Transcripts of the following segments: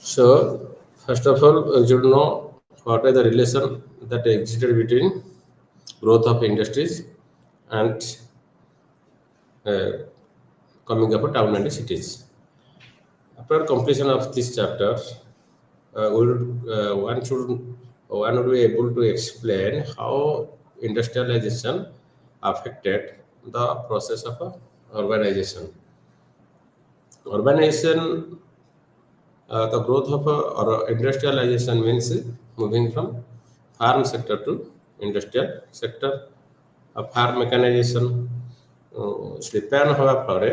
So, first of all, you should know what is the relation that existed between growth of industries and uh, coming up town and cities. After completion of this chapter, one would be able to explain how industrialization affected the process of urbanization. Urbanization, the growth of or industrialization means moving from farm sector to industrial sector. Farm mechanization ଶିଳ୍ପାୟନ ହେବା ଫଳରେ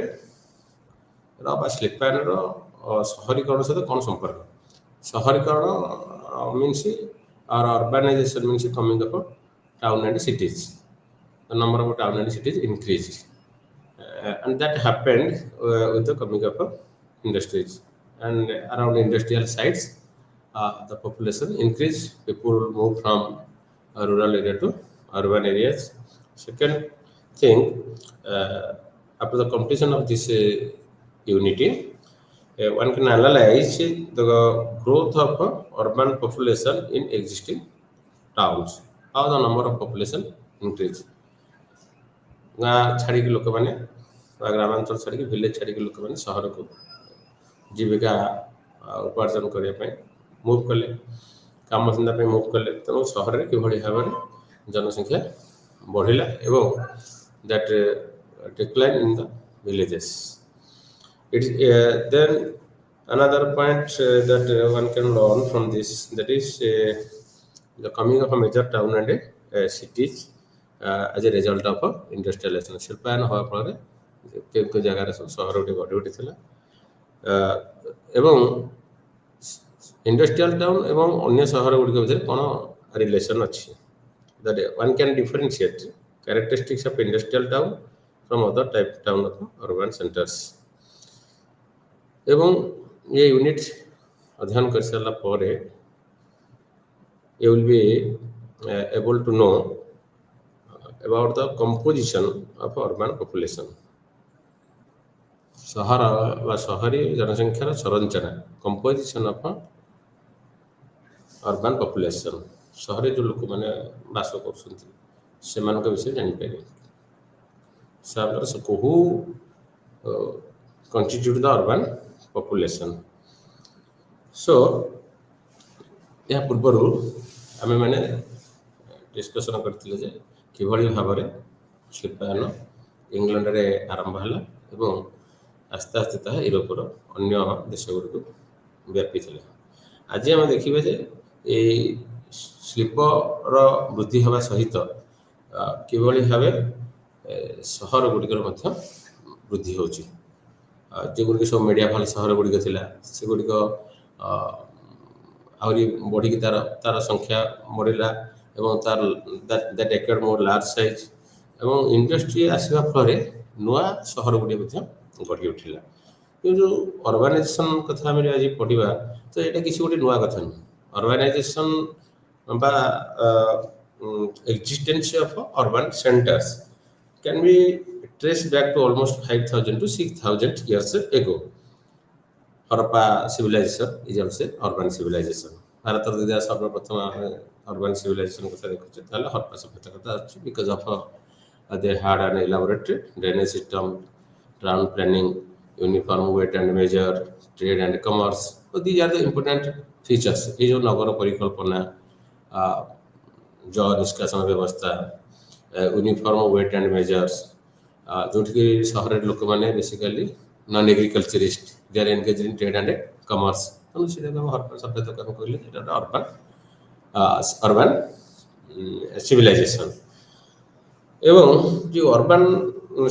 ବା ଶିଳ୍ପାୟନର ସହରୀକରଣ ସହିତ କ'ଣ ସମ୍ପର୍କ? ସହରୀକରଣ means or urbanization means coming up town and cities. The number of town and cities increased. And that happened with the coming up of industries. And around industrial sites, the population increased. People move from rural area to urban areas. Second thing, after the completion of this unity, one can analyze the growth of urban population in existing towns. How the number of population increase. ଗାଁ ଛାଡ଼ିକି ଲୋକମାନେ ବା ଗ୍ରାମାଞ୍ଚଳ ଛାଡ଼ିକି village ଛାଡ଼ିକି ଲୋକମାନେ ସହରକୁ ଜୀବିକା ଉପାର୍ଜନ କରିବା ପାଇଁ ମୁଭ୍ କଲେ, କାମ ଧନ୍ଦା ପାଇଁ ମୁଭ୍ କଲେ। ତେଣୁ ସହରରେ କିଭଳି ଭାବରେ ଜନସଂଖ୍ୟା ବଢ଼ିଲା ଏବଂ that decline in the villages. It's then another point that one can learn from this, that is the coming of a major town and cities as a result of industrialization. ଶିଳ୍ପାୟନ ହେବା ଫଳରେ କେଉଁ ଜାଗାରେ ସବୁ ସହର ଗୋଟେ ଗଢ଼ି ଉଠିଥିଲା ଏବଂ ଇଣ୍ଡଷ୍ଟ୍ରିଆଲ ଟାଉନ୍ ଏବଂ ଅନ୍ୟ ସହର ଗୁଡ଼ିକ ଭିତରେ କ'ଣ ରିଲେସନ୍ ଅଛି? That one can differentiate characteristics of industrial town from other type town of urban centers. ଏବଂ ये यूनिट अध्ययन कर सारा ପରେ you will be able to know about the composition of urban population. ସହର ବା ସହରୀ ଜନସଂଖ୍ୟାର ସଂରଚନା, composition of urban population. ସହରରେ ଯେଉଁ ଲୋକମାନେ ବାସ କରୁଛନ୍ତି ସେମାନଙ୍କ ବିଷୟରେ ଜାଣିପାରିବେ। So who constitute the urban population? So ଏହା ପୂର୍ବରୁ ଆମେମାନେ ଡିସ୍କସନ୍ କରିଥିଲେ ଯେ କିଭଳି ଭାବରେ ଶିଳ୍ପାୟନ ଇଂଲଣ୍ଡରେ ଆରମ୍ଭ ହେଲା ଏବଂ ଆସ୍ତେ ଆସ୍ତେ ତାହା ୟୁରୋପର ଅନ୍ୟ ଦେଶଗୁଡ଼ିକୁ ବ୍ୟାପିଥିଲା। ଆଜି ଆମେ ଦେଖିବା ଯେ ଏହି ଶିଳ୍ପର ବୃଦ୍ଧି ହେବା ସହିତ କିଭଳି ଭାବେ ସହରଗୁଡ଼ିକର ମଧ୍ୟ ବୃଦ୍ଧି ହେଉଛି। ଯେଗୁଡ଼ିକ ସବୁ ମିଡ଼ିଆଫଲ୍ ସହରଗୁଡ଼ିକ ଥିଲା ସେଗୁଡ଼ିକ ଆହୁରି ବଢ଼ିକି ତାର ସଂଖ୍ୟା ବଢ଼ିଲା ଏବଂ ତାର ଦ୍ୟାଟ୍ ଏକ୍ୱାର୍ଡ ମୋର୍ ଲାର୍ଜ ସାଇଜ୍ ଏବଂ ଇଣ୍ଡଷ୍ଟ୍ରି ଆସିବା ଫଳରେ ନୂଆ ସହରଗୁଡ଼ିକ ମଧ୍ୟ ଗଢ଼ି ଉଠିଲା। କିନ୍ତୁ ଯେଉଁ ଅର୍ବାନାଇଜେସନ୍ କଥା ଆମେ ଆଜି ପଢ଼ିବା ତ ଏଇଟା କିଛି ଗୋଟେ ନୂଆ କଥା ନୁହେଁ। ଅର୍ବାନାଇଜେସନ୍ বা existence of urban centers can be traced back to almost 5,000 to 6,000 years ago. Harappa civilization is also urban civilization. ଭାରତର ଯଦି ସର୍ବପ୍ରଥମ urban civilization କଥା ଦେଖୁଛେ ତାହେଲେ ହରପ୍ପା ସଭ୍ୟତା କଥା ଅଛି because of they had an elaborate drainage system, town planning, uniform weight and measure, trade and commerce. So these are the important features. ये जो नगर परिकल्पना, जल निष्कासन व्यवस्था, यूनिफॉर्म वेट एंड मेजर्स, जोटि सहर लोक मैंने basically non agriculturist, they are engage in trade and commerce. तेणु से हरप्पा सभ्यता कम कहले अर्बन सिविलाइजेशन। एवं जो अर्बन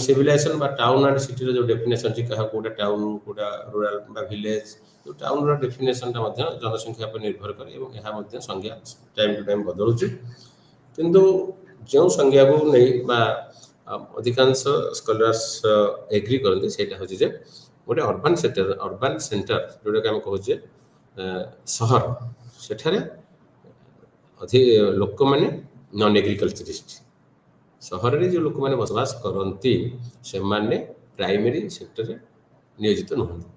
सिविलाइजेशन बा टाउन एंड सिटी जो डेफिनेशन अच्छी क्या कोटा टाउन कोटा रूरल बा विलेज, तो टाउन डेफिनेशन जनसंख्या पर निर्भर करे एवं यह संज्ञा टाइम टू टाइम बदलुची। किंतु जो संज्ञा को नहीं बा अधिकांश स्कॉलर्स एग्री करते सेटा होची जे गोटे अर्बन सेंटर जोटा कि आम कहूचे सहर सेठारे अधिक लोक मैंने नॉन एग्रीकल्चरिस्ट। सहर रे जो लोक मैंने बसवास करती से माने प्राइमरी सेक्टर रे नियोजित नुहंती।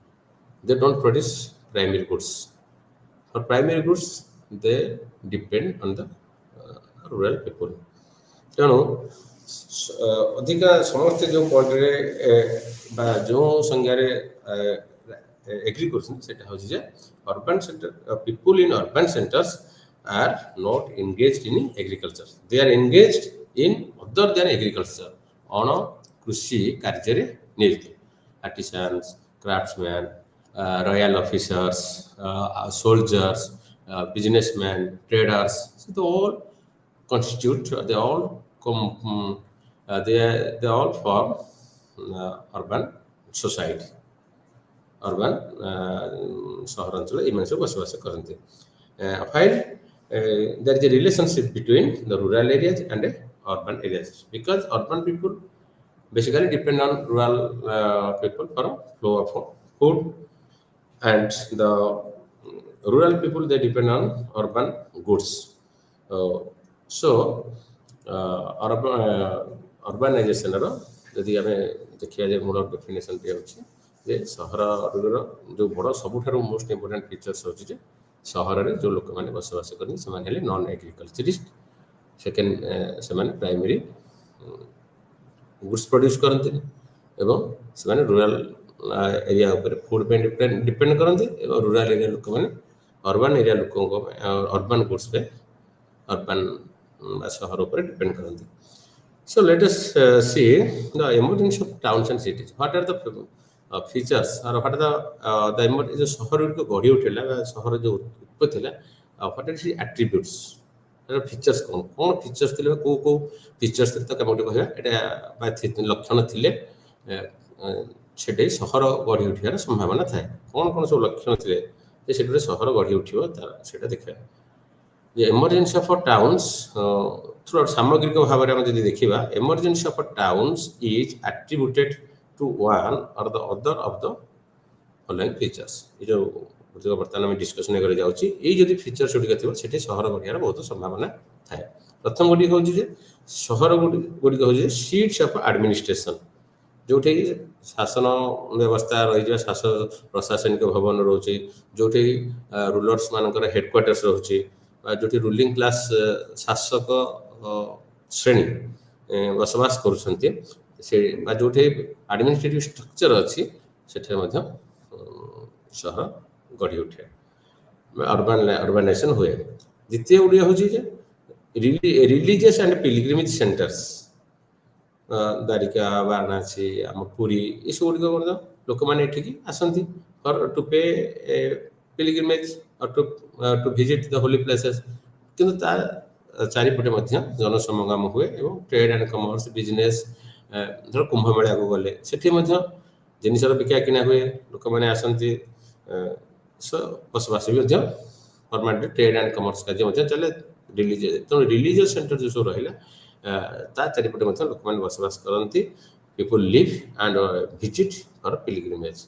They don't produce primary goods, For primary goods, they depend on the rural people. ତେଣୁ ଅଧିକା ସମସ୍ତେ ଯେଉଁ ପଏଣ୍ଟରେ ବା ଯେଉଁ ସଂଜ୍ଞାରେ ଏଗ୍ରି କରୁଛନ୍ତି ସେଇଟା ହେଉଛି ଯେ urban sector people in urban centres are not engaged in agriculture. They are engaged in other than agriculture. ଅଣ କୃଷି କାର୍ଯ୍ୟରେ ନିୟୋଜିତ artisans, craftsmen, royal officers, soldiers, businessmen, traders. So they all constitute. They all they all form urban society. urban ସହରାଞ୍ଚଳ ଏମାନେ ସବୁ ବସବାସ କରନ୍ତି while there is a relationship between the rural areas and urban areas because urban people basically depend on rural people for flow of food and the rural people they depend on urban goods. So urbanization ର ଯଦି ଆମେ ଦେଖିବା ଯେ ମୂଳ definition ଟି ହେଉଛି ଯେ ସହରର ଯେଉଁ ବଡ଼ ସବୁଠାରୁ ମୋଷ୍ଟ ଇମ୍ପୋର୍ଟାଣ୍ଟ ଫିଚର୍ସ ହେଉଛି ଯେ ସହରରେ ଯେଉଁ ଲୋକମାନେ ବସବାସ କରନ୍ତି ସେମାନେ ହେଲେ ନନ୍ ଏଗ୍ରିକଲଚରିଷ୍ଟ ସେକେଣ୍ଡ ସେମାନେ ପ୍ରାଇମେରୀ ଗୁଡ୍ସ ପ୍ରଡ୍ୟୁସ୍ କରନ୍ତିନି ଏବଂ ସେମାନେ ରୁରାଲ ଏରିଆ ଉପରେ ଫୁଡ୍ ପାଇଁ ଡିପେଣ୍ଡ କରନ୍ତି ଏବଂ ରୁରାଲ ଏରିଆ ଲୋକମାନେ ଅର୍ବାନ୍ ଏରିଆ ଲୋକଙ୍କ ଅର୍ବାନ୍ ଗୁଡ୍ସ ପାଇଁ ଅର୍ବାନ୍ ସହର ଉପରେ ଡିପେଣ୍ଡ କରନ୍ତି. So let us see the emergence of towns and cities. What are the features or what are the emergence ସହର ଗୁଡ଼ିକ ଗଢ଼ି ଉଠିଲା ବା ସହର ଯେଉଁ ଉତ୍ପତ୍ତି ହେଲା what are the attributes features କ'ଣ କ'ଣ ଫିଚର୍ସ ଥିଲେ କେଉଁ କେଉଁ ଫିଚର୍ସ ଥିଲେ ତ କେମିତି ଗୋଟେ କହିବା ଏଇଟା ବା ଲକ୍ଷଣ ଥିଲେ ସେଠି ସହର ଗଢ଼ି ଉଠିବାର ସମ୍ଭାବନା ଥାଏ କ'ଣ କ'ଣ ସବୁ ଲକ୍ଷଣ ଥିଲେ ଯେ ସେଠି ଗୋଟେ ସହର ଗଢ଼ି ଉଠିବ ସେଇଟା ଦେଖିବା ଯେ emergence of towns throughout ସାମଗ୍ରିକ ଭାବରେ ଆମେ ଯଦି ଦେଖିବା emergence of towns is attributed to one or the other of the following features. ଏ ଯେଉଁ ବର୍ତ୍ତମାନ ଆମେ ଡିସ୍କସନ୍ କରି ଯାଉଛି ଏଇ ଯଦି ଫିଚର୍ସ ଗୁଡ଼ିକ ଥିବ ସେଠି ସହର ଗଢ଼ିବାର ବହୁତ ସମ୍ଭାବନା ଥାଏ. ପ୍ରଥମ ଗୁଡ଼ିକ ହେଉଛି ଯେ ସହର ଗୁଡ଼ିକ ହେଉଛି ସିଟ୍ସ ଅଫ୍ ଆଡମିନିଷ୍ଟ୍ରେସନ୍ ଯେଉଁଠି ଶାସନ ବ୍ୟବସ୍ଥା ରହିଯିବା ପ୍ରଶାସନିକ ଭବନ ରହୁଛି ଯେଉଁଠି ରୁଲର୍ସ ମାନଙ୍କର ହେଡ଼କ୍ୱାର୍ଟର୍ସ ରହୁଛି ବା ଯେଉଁଠି ରୁଲିଂ କ୍ଲାସ୍ ଶାସକ ଶ୍ରେଣୀ ବସବାସ କରୁଛନ୍ତି ସେ ବା ଯେଉଁଠି ଆଡମିନିଷ୍ଟ୍ରେଟିଭ ଷ୍ଟ୍ରକ୍ଚର ଅଛି ସେଠାରେ ମଧ୍ୟ ସହର ଗଢ଼ି ଉଠେ ଅର୍ବାନାଇଜେସନ୍ ହୁଏ. ଦ୍ୱିତୀୟ ଗୁଡ଼ିକ ହେଉଛି ଯେ religious and pilgrimage centres Dwarka Varanasi ଆମ ପୁରୀ ଏସବୁ ଗୁଡ଼ିକ ମଧ୍ୟ ଲୋକମାନେ ଏଠିକି ଆସନ୍ତି to pay pilgrimage to visit the holy places କିନ୍ତୁ ତା ଚାରିପଟେ ମଧ୍ୟ ଜନସମାଗମ ହୁଏ ଏବଂ ଟ୍ରେଡ୍ ଆଣ୍ଡ କମର୍ସ ବିଜନେସ୍ ଧର କୁମ୍ଭମେଳାକୁ ଗଲେ ସେଠି ମଧ୍ୟ ଜିନିଷର ବିକା କିଣା ହୁଏ ଲୋକମାନେ ଆସନ୍ତି ବସବାସ ବି ମଧ୍ୟ ପରମାନେଣ୍ଟ ଟ୍ରେଡ୍ ଆଣ୍ଡ କମର୍ସ କାର୍ଯ୍ୟ ମଧ୍ୟ ଚାଲେ ତେଣୁ ରିଲିଜିୟସ୍ ସେଣ୍ଟର ଯେଉଁ ସବୁ ରହିଲା ତା ଚାରିପଟେ ମଧ୍ୟ ଲୋକମାନେ ବସବାସ କରନ୍ତି people live and visit for pilgrimage.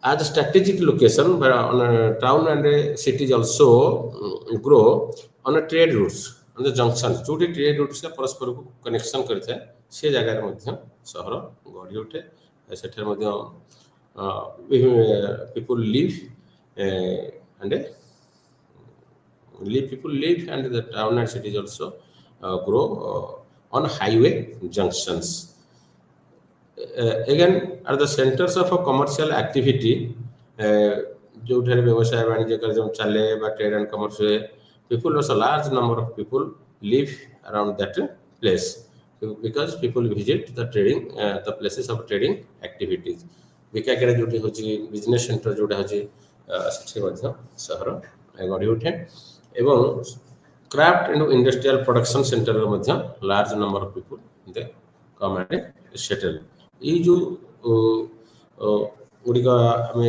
As a strategic location, on a town and cities also grow on a trade routes, on the junctions. जो trade routes का परस्पर को connection करते हैं, से जगह में मध्य शहर गढ़ी उठे. सेठर मध्य people live and the town and cities also grow on highway junctions. Again are the centers of a commercial activity जोठारे व्यवसाय वाणिज्य कार्य चले बा ट्रेड एंड कमर्स हुए people also large number of people live around that place because people visit the trading the places of trading activities बिका केरे जोटी होची business centre जोटा होची सेठी मध्य शहर गढ़ी उठे एवं craft and industrial production centre मध्य large number of people they come and settle ये जो गुड़िक आम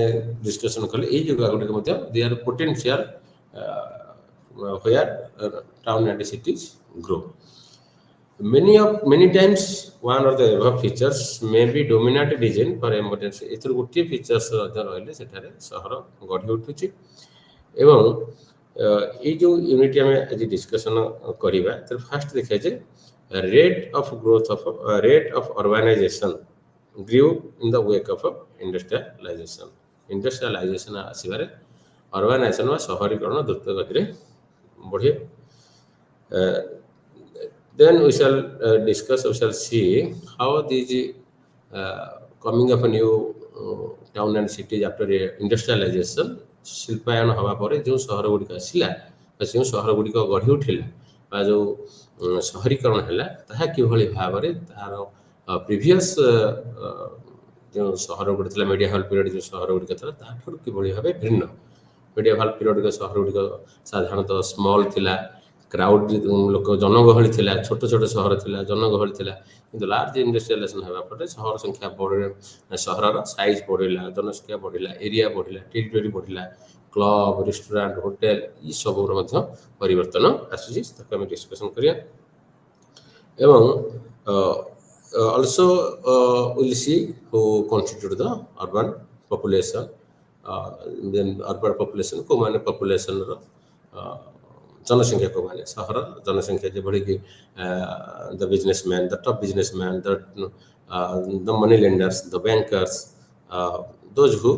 डिस्कसन कले ये जगह गुड़िक they are potential where town and cities grow. Many times one or the above features may be dominant reason for emergency. एथर गोटे फीचर्स रहले सेठारे शहर गढ़ी उठुची एवं ये जो यूनिट आम आज डिस्कसन करिबा तर फर्स्ट देखा जे rate of urbanization grew in the wake of industrialization. Industrialization आसीबारे अर्बानाइजेशन व शहरीकरण द्रुत गति बढ़े. Then we shall see how these coming of a new town and cities after industrialization Shilpayan हवा पर जो सहर गुड़िक आसला जो सहर गुड़िक गढ़ी उठिला बा जो शहरीकरण है ताहा किभଳି भाବରେ तार प्रिवियस जो सहर गुड़ी था मेडियाल पीरियड जो सहर गुड़िक था ताठू किभଳି भावे भिन्न मेडियाल पीरियड के सहर गुड़िक साधारणतः स्मॉल थिला क्राउड लोक जनगहली थिला छोट छोट सहर थिला जनगहली थिला किंतु लार्ज इंडस्ट्रियलाइजेशन होगा पर सहर संख्या बढ़ सहर साइज बढ़ला जनसंख्या बढ़ला एरिया बढ़ला टेरिटोरी बढ़ला क्लब रेस्टोरेंट होटेल ये सब परिवर्तन आसूची ताको हम डिस्कशन करिया एवं also we'll see who constitute the urban population then urban population को माने population रो जनसंख्या को माने सहर जनसंख्या जे बढ़ी कि the businessman the top businessman the money lenders the bankers those who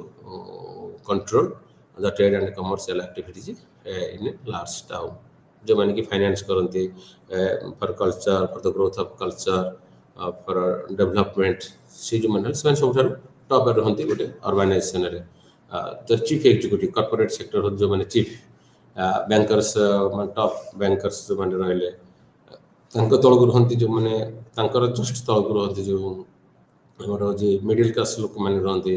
control the trade and commercial activities in large town जो माने कि फाइनेंस करंती for culture for the growth of culture for development से जो माने से सब top रहंती गोटे अर्बानाइजेशन रे the chief executive corporate sector जो माने चीफ बैंकर्स टॉप बैंकर्स जो माने रहले तंक तळगु रहंती जो माने तंकर जस्ट तळगु रहंती जो हमर जे मिडिल क्लास लोक माने रहंती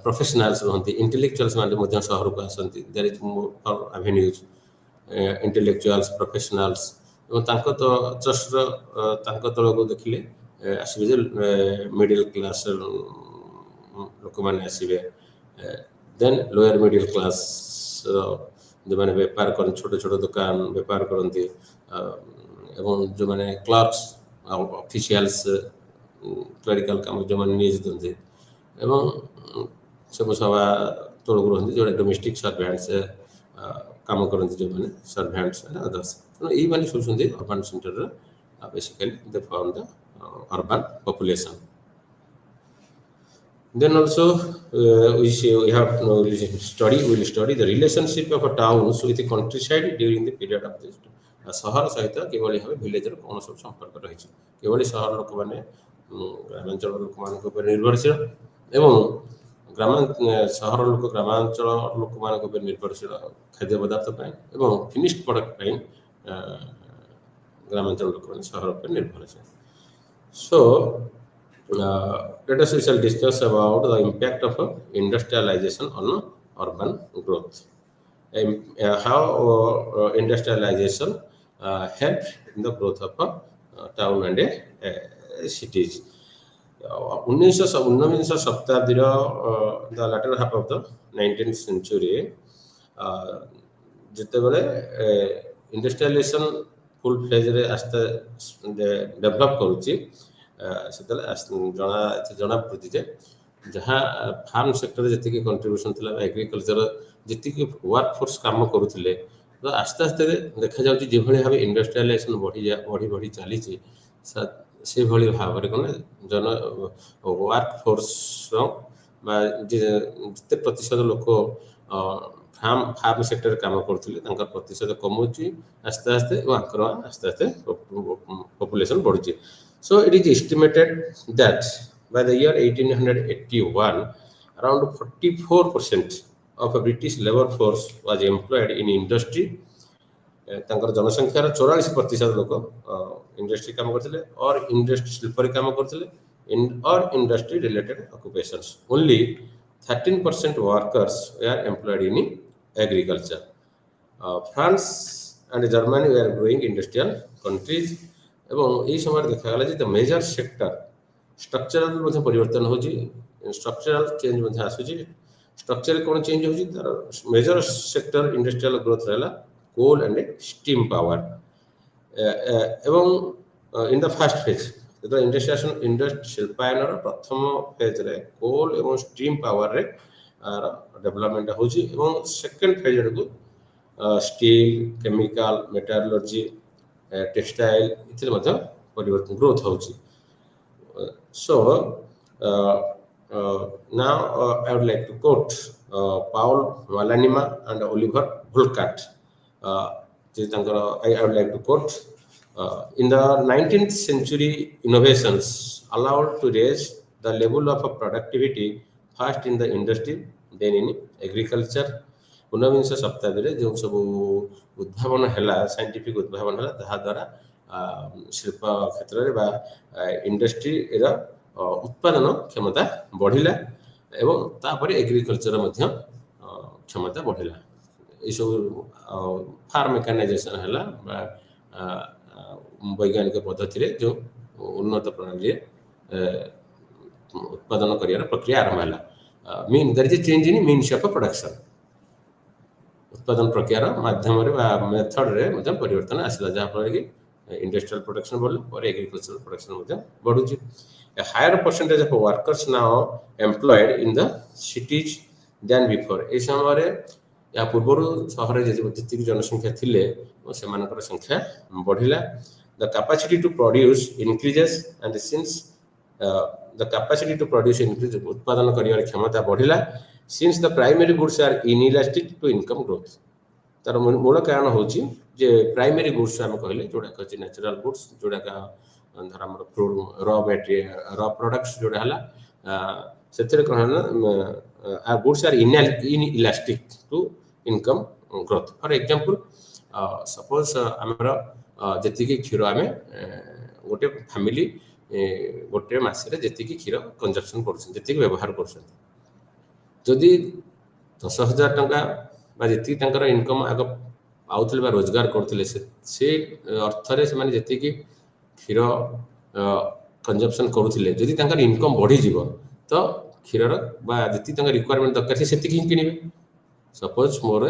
प्रोफेशनल्स रहंती इंटेलेक्चुअल्स माने मध्य शहर को आसंती there is more avenues intellectuals professionals तांक तो जस्ट तांक तळगु देखिले आसीबे जे मिडिल क्लास लोक माने आसीबे देन लोअर मिडिल क्लास जो मैंने व्यापार कर छोटे छोटे दुकान व्यापार करती एवं जो मैंने क्लर्क्स ऑफिशियल्स क्लरिकल काम जो मैंने निज दिखते एवं सब सभा तौक रही जो डोमेस्टिक सर्वेंट्स काम करती जो मैंने सर्वेंट्स अदर्स यही मैंने सब urban centre basically they form the urban population. Then also we have will study the relationship of a towns with the countryside during the period of this सहर सहित केवल भाव विलेज कौन सब संपर्क रही केवल सहर लोक मैंने ग्रामांचल लोक मान निर्भरशील एवं सहर लोक ग्रामांचल लोक मान निर्भरशील खाद्य पदार्थ एवं फिनिश्ड प्रोडक्ट ग्रामांचल लोक मैंने सहर पर निर्भरशील. So let us we shall discuss about the impact of industrialization on urban growth. How industrialization helped in the growth of town and cities. 19th शताब्दी the latter half of the 19th century जिते बेले industrialisation full fledge रे आस्ते develop करूची जना पड़ी जे जहाँ farm sector जी contribution थी एग्रीकल्चर जी वर्क फोर्स काम करुले तो आस्ते आस्ते देखा जाऊँ जो भाव इंडस्ट्रियलाइजेशन बढ़ी बढ़ी चली से भाव में कौन जन वर्क फोर्स जिते प्रतिशत लोक फार्म सेक्टर काम करुले प्रतिशत कमुची आस्ते आस्ते आस्ते आस्ते population बढ़ुची. So it is estimated that by the year 1881, around 44% of a British labor force was employed in industry. तांकर जनसंख्यार 44% लोक इंडस्ट्री काम करथिले और इंडस्ट्री शिल्प काम करथिले और industry related ऑक्युपेशंस. Only 13% workers were employed in agriculture. France and Germany were growing industrial countries. एवं यही समय देखा गला द मेजर सेक्टर स्ट्रक्चरल परिवर्तन हो स्ट्रक्चरल चेंज आसूची स्ट्रक्चर कौन चेंज हो मेजर सेक्टर इंडस्ट्रियल ग्रोथ रहा कोल एंड स्टीम पावर एवं in the first phase industrial शिल्पायन प्रथम फेज रे कोल एवं स्टीम पावर रे डेवलपमेंट हो सेकेंड फेज को स्टील केमिकल मेटालर्जी टेक्सटाइल इतने परिवर्तन ग्रोथ होची. So now I would like to quote Paul Malanima and Oliver Volkart. I would like to quote. In the 19th century, innovations allowed to raise the level of productivity first in the industry, then in agriculture. ঊনବିଂଶ ଶତାବ୍ଦୀରେ ଯେଉଁ ସବୁ ଉଦ୍ଭାବନ ହେଲା scientific ଉଦ୍ଭାବନ ହେଲା ତାହା ଦ୍ୱାରା ଶିଳ୍ପ କ୍ଷେତ୍ରରେ ବା ଇଣ୍ଡଷ୍ଟ୍ରିର ଉତ୍ପାଦନ କ୍ଷମତା ବଢ଼ିଲା ଏବଂ ତାପରେ ଏଗ୍ରିକଲଚର ମଧ୍ୟ କ୍ଷମତା ବଢ଼ିଲା। ଏଇସବୁ ଫାର୍ମ ମେକାନାଇଜେସନ୍ ହେଲା ବା ବୈଜ୍ଞାନିକ ପଦ୍ଧତିରେ ଯେଉଁ ଉନ୍ନତ ପ୍ରଣାଳୀରେ ଉତ୍ପାଦନ କରିବାର ପ୍ରକ୍ରିୟା ଆରମ୍ଭ ହେଲା। There is a change in means of production. ଉତ୍ପାଦନ ପ୍ରକ୍ରିୟାର ମାଧ୍ୟମରେ ବା ମେଥଡ଼ରେ ମଧ୍ୟ ପରିବର୍ତ୍ତନ ଆସିଲା, ଯାହାଫଳରେ କି ଇଣ୍ଡଷ୍ଟ୍ରିଆଲ ପ୍ରଡକ୍ସନ୍ ବଢ଼ିଲା, ପରେ ଏଗ୍ରିକଲଚରାଲ ପ୍ରଡକ୍ସନ୍ ମଧ୍ୟ ବଢ଼ୁଛି। A higher percentage of workers now employed in the cities than before। ଏହି ସମୟରେ ଏହା ପୂର୍ବରୁ ସହରରେ ଯେତିକି ଜନସଂଖ୍ୟା ଥିଲେ ସେମାନଙ୍କର ସଂଖ୍ୟା ବଢ଼ିଲା। The capacity to produce increases and since the capacity to produce increase ଉତ୍ପାଦନ କରିବାର କ୍ଷମତା ବଢ଼ିଲା since the primary goods are inelastic to income growth। ତାର ମୂଳ କାରଣ ହେଉଛି ଯେ ପ୍ରାଇମେରୀ ଗୁଡ୍ସ ଆମେ କହିଲେ ଯୋଉଟାକ ଅଛି ନ୍ୟାଚୁରାଲ ଗୁଡ୍ସ, ଯୋଉଟାକ ଧର ଆମର ର ପ୍ରଡକ୍ଟସ୍ ଯୋଉଟା ହେଲା ସେଥିରେ କ'ଣ ହେଲା goods are inelastic to income growth. For example suppose ଆମର ଯେତିକି କ୍ଷୀର ଆମେ ଗୋଟେ ଫ୍ୟାମିଲି ଗୋଟେ ମାସରେ ଯେତିକି କ୍ଷୀର କନଜମ୍ପସନ୍ କରୁଛନ୍ତି, ଯେତିକି ବ୍ୟବହାର କରୁଛନ୍ତି, ଯଦି 10,000 ଟଙ୍କା ବା ଯେତିକି ତାଙ୍କର ଇନକମ୍ ଆଗ ପାଉଥିଲେ ବା ରୋଜଗାର କରୁଥିଲେ ସେ ଅର୍ଥରେ ସେମାନେ ଯେତିକି କ୍ଷୀର କନଜମ୍ପସନ୍ କରୁଥିଲେ, ଯଦି ତାଙ୍କର ଇନକମ୍ ବଢ଼ିଯିବ ତ କ୍ଷୀରର ବା ଯେତିକି ତାଙ୍କ ରିକ୍ୱାରମେଣ୍ଟ ଦରକାର ସେ ସେତିକି ହିଁ କିଣିବେ। ସପୋଜ ମୋର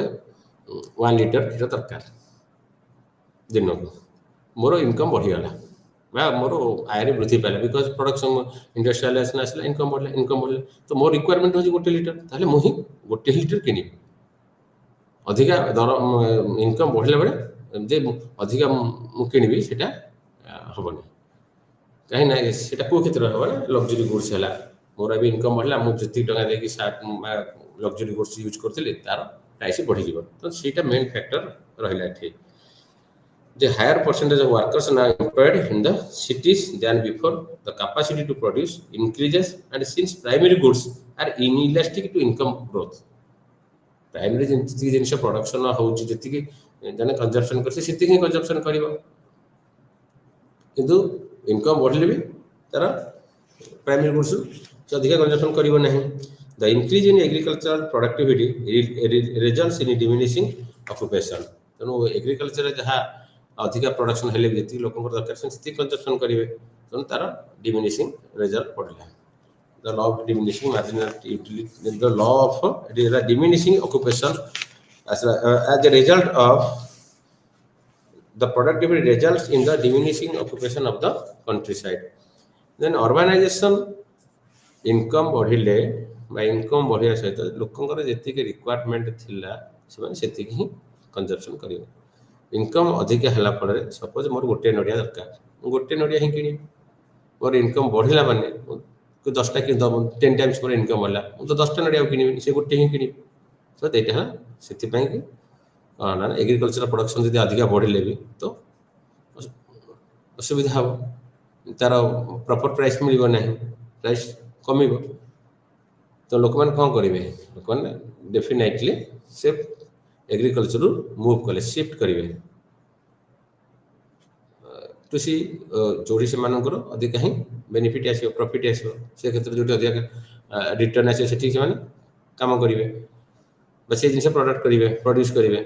1 ଲିଟର କ୍ଷୀର ଦରକାର ଦିନକୁ, ମୋର ଇନକମ୍ ବଢ଼ିଗଲା ବା ମୋର ଆୟରେ ବୃଦ୍ଧି ପାଇଲା, ବିକଜ ପ୍ରଡକ୍ସନ୍ ଇଣ୍ଡଷ୍ଟ୍ରିଆଲାଇଜେସନ୍ ଆସିଲା, ଇନକମ୍ ବଢ଼ିଲା ତ ମୋ ରିକ୍ୱାରମେଣ୍ଟ ହେଉଛି 1 ଲିଟର, ତାହେଲେ ମୁଁ ହିଁ 1 ଲିଟର କିଣିବି। ଅଧିକା ଦର ଇନକମ୍ ବଢ଼ିଲା ବେଳେ ଯେ ଅଧିକା ମୁଁ କିଣିବି ସେଇଟା ହେବନି। କାହିଁକି ନା ସେଇଟା କେଉଁ କ୍ଷେତ୍ରରେ ହେବ ନା ଲକ୍ଜରୀ ଗୁଡ୍ସ ହେଲା, ମୋର ଏବେ ଇନକମ୍ ବଢ଼ିଲା, ମୁଁ ଯେତିକି ଟଙ୍କା ଦେଇକି ଲକ୍ଜରୀ ଗୁଡ୍ସ ୟୁଜ୍ କରୁଥିଲି ତାର ପ୍ରାଇସ୍ ବଢ଼ିଯିବ, ତ ସେଇଟା ମେନ୍ ଫ୍ୟାକ୍ଟର ରହିଲା ଏଠି। The higher percentage of workers are now employed in the cities than before, the capacity to produce increases and since primary goods are inelastic to income growth। Primary ଯେତିକି ଜିନିଷ production ହେଉଛି, ଯେତିକି ଜଣେ consumption କରୁଛି ସେତିକି ହିଁ କନଜମ୍ପସନ୍ କରିବ, କିନ୍ତୁ ଇନକମ୍ ବଢ଼ିଲେ ବି ତାର ପ୍ରାଇମେରୀ ଗୁଡ୍ସ ସେ ଅଧିକା କନଜମ୍ପସନ୍ କରିବ ନାହିଁ। The increase in agricultural productivity results in diminishing occupation। ତେଣୁ ଏଗ୍ରିକଲଚରରେ ଯାହା ଅଧିକା ପ୍ରଡକ୍ସନ୍ ହେଲେ ବି ଯେତିକି ଲୋକଙ୍କର ଦରକାର ସେତିକି କନଜମ୍ପସନ୍ କରିବେ, ତେଣୁ ତାର ଡିମିନିସିଂ ରେଜଲ୍ଟ ପଡ଼ିଲା। The law of diminishing marginal utility, the law of diminishing occupation as a result of the productivity results in the diminishing occupation of the countryside। Then urbanization, income ବଢ଼ିଲେ ବା income ବଢ଼ିବା ସହିତ ଲୋକଙ୍କର ଯେତିକି requirement ଥିଲା ସେମାନେ ସେତିକି ହିଁ କନଜମ୍ପସନ୍ କରିବେ। ଇନକମ୍ ଅଧିକା ହେଲା ଫଳରେ ସପୋଜ ମୋର ଗୋଟିଏ ନଡ଼ିଆ ଦରକାର, ମୁଁ ଗୋଟିଏ ନଡ଼ିଆ ହିଁ କିଣିବି। ମୋର ଇନକମ୍ ବଢ଼ିଲା ମାନେ 10ଟା କି 10 ଟାଇମ୍ସ ମୋର ଇନକମ୍ ବଢ଼ିଲା, ମୁଁ ତ 10ଟା ନଡ଼ିଆ କିଣିବିନି, ସେ ଗୋଟିଏ ହିଁ କିଣିବି। ତ ଏଇଟା ହେଲା ସେଥିପାଇଁ କି ନା ଏଗ୍ରିକଲଚର ପ୍ରଡକ୍ସନ୍ ଯଦି ଅଧିକା ବଢ଼ିଲେ ବି ତ ଅସୁବିଧା ହେବ, ତାର ପ୍ରପର ପ୍ରାଇସ୍ ମିଳିବ ନାହିଁ, ପ୍ରାଇସ୍ କମିବ। ତ ଲୋକମାନେ କ'ଣ କରିବେ, ଲୋକମାନେ ଡେଫିନେଟଲି ସେ ଏଗ୍ରିକଲଚରରୁ ମୁଭ୍ କଲେ, ସିଫ୍ଟ କରିବେ କୃଷି ଯେଉଁଠି ସେମାନଙ୍କର ଅଧିକା ହିଁ ବେନିଫିଟ୍ ଆସିବ, ପ୍ରଫିଟ୍ ଆସିବ, ସେ କ୍ଷେତ୍ରରେ ଯେଉଁଠି ଅଧିକା ରିଟର୍ନ ଆସିବ ସେଠି ସେମାନେ କାମ କରିବେ ବା ସେ ଜିନିଷ ପ୍ରଡ୍ୟୁସ୍ କରିବେ।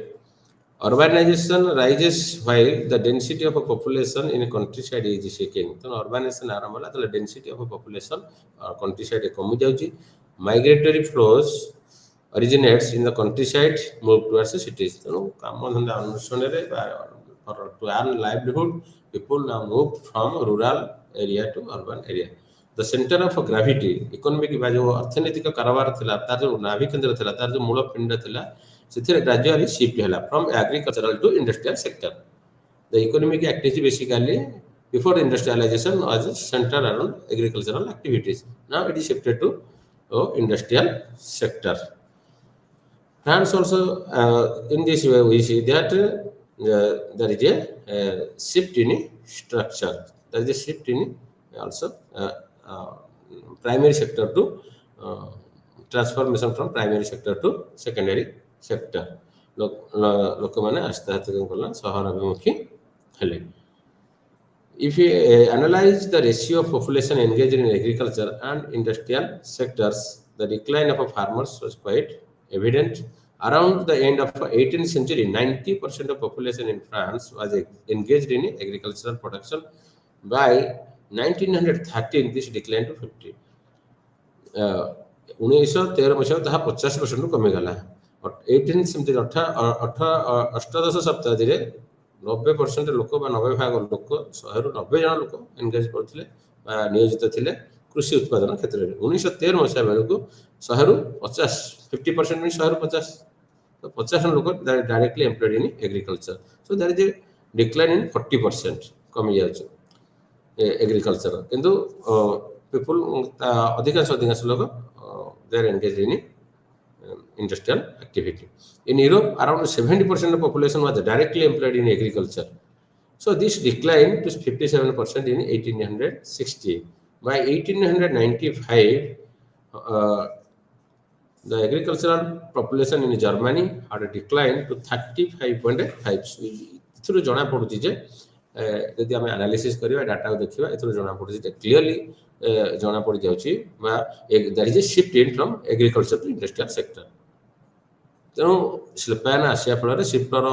Urbanization rises while the density of a population in a countryside is shrinking। ତେଣୁ urbanization ଆରମ୍ଭ ହେଲା, ତାହେଲେ density of a population countryside କମି ଯାଉଛି। Migratory flows originates in the countryside move towards the cities। ତେଣୁ କାମ ଧନ୍ଦା ଅନ୍ୱେଷଣରେ to earn livelihood people now move from rural area to urban area। The center of gravity economic ବା ଯେଉଁ ଅର୍ଥନୈତିକ କାରବାର ଥିଲା, ତାର ଯେଉଁ ନାଭି କେନ୍ଦ୍ର ଥିଲା, ତାର ଯେଉଁ ମୂଳ ପିଣ୍ଡ ଥିଲା, ସେଥିରେ ଗ୍ରାଜୁଆଲି ସିଫ୍ଟ ହେଲା from agricultural to industrial sector। The economic activity basically before industrialization was centered around agricultural activities, now it is shifted to industrial sector। France also, in this way, we see that there is a shift in structure. There is a shift in also uh, primary sector to uh, transformation from primary sector to secondary sector. ଲୋକମାନେ ଆସ୍ତେ ଆସ୍ତେ କ'ଣ କଲା ସହରାଭିମୁଖୀ ହେଲେ. If we analyze the ratio of population engaged in agriculture and industrial sectors, the decline of farmers was quite evident. Around the end of 18th century, 90% of population in France was engaged in agricultural production. By 1913, this declined to 50. 1913 ମସିହା ତାହା 50% କମିଗଲା. 18 ସେମିତି ଅଷ୍ଟାଦଶ ଶତାବ୍ଦୀରେ 90% ଲୋକ ବା 90 ଭାଗ ଲୋକ 100ରୁ 90 ଜଣ ଲୋକ ଏନଗେଜ କରୁଥିଲେ ବା ନିୟୋଜିତ ଥିଲେ କୃଷି ଉତ୍ପାଦନ କ୍ଷେତ୍ରରେ. 1913 ମସିହା ବେଳକୁ 100ରୁ 50, 50% ମିନ୍ସ 100ରୁ 50, ତ 50 ଜଣ ଲୋକ directly employed in agriculture. So that is A decline in 40% କମି ଯାଉଛି ଏଗ୍ରିକଲଚର. କିନ୍ତୁ ପିପୁଲ ଅଧିକାଂଶ ଲୋକ they are engaged in industrial activity. In Europe, around 70% of population was directly employed in agriculture. So this declined to 57% in 1860. By 1895, the agricultural population in Germany had declined to 35.5. ଏଥିରୁ ଜଣା ପଡୁଛି ଯେ ଯଦି ଆମେ analysis କରିବା ଡାଟାକୁ ଦେଖିବା ଏଥିରୁ ଜଣା ପଡୁଛି ଯେ କ୍ଲିୟରଲି ଜଣା ପଡି ଯାଉଛି ବା that is a shift in from agriculture to industrial sector. ତେଣୁ ଶିଳ୍ପାୟନ ଆସିବା ଫଳରେ ଶିଳ୍ପର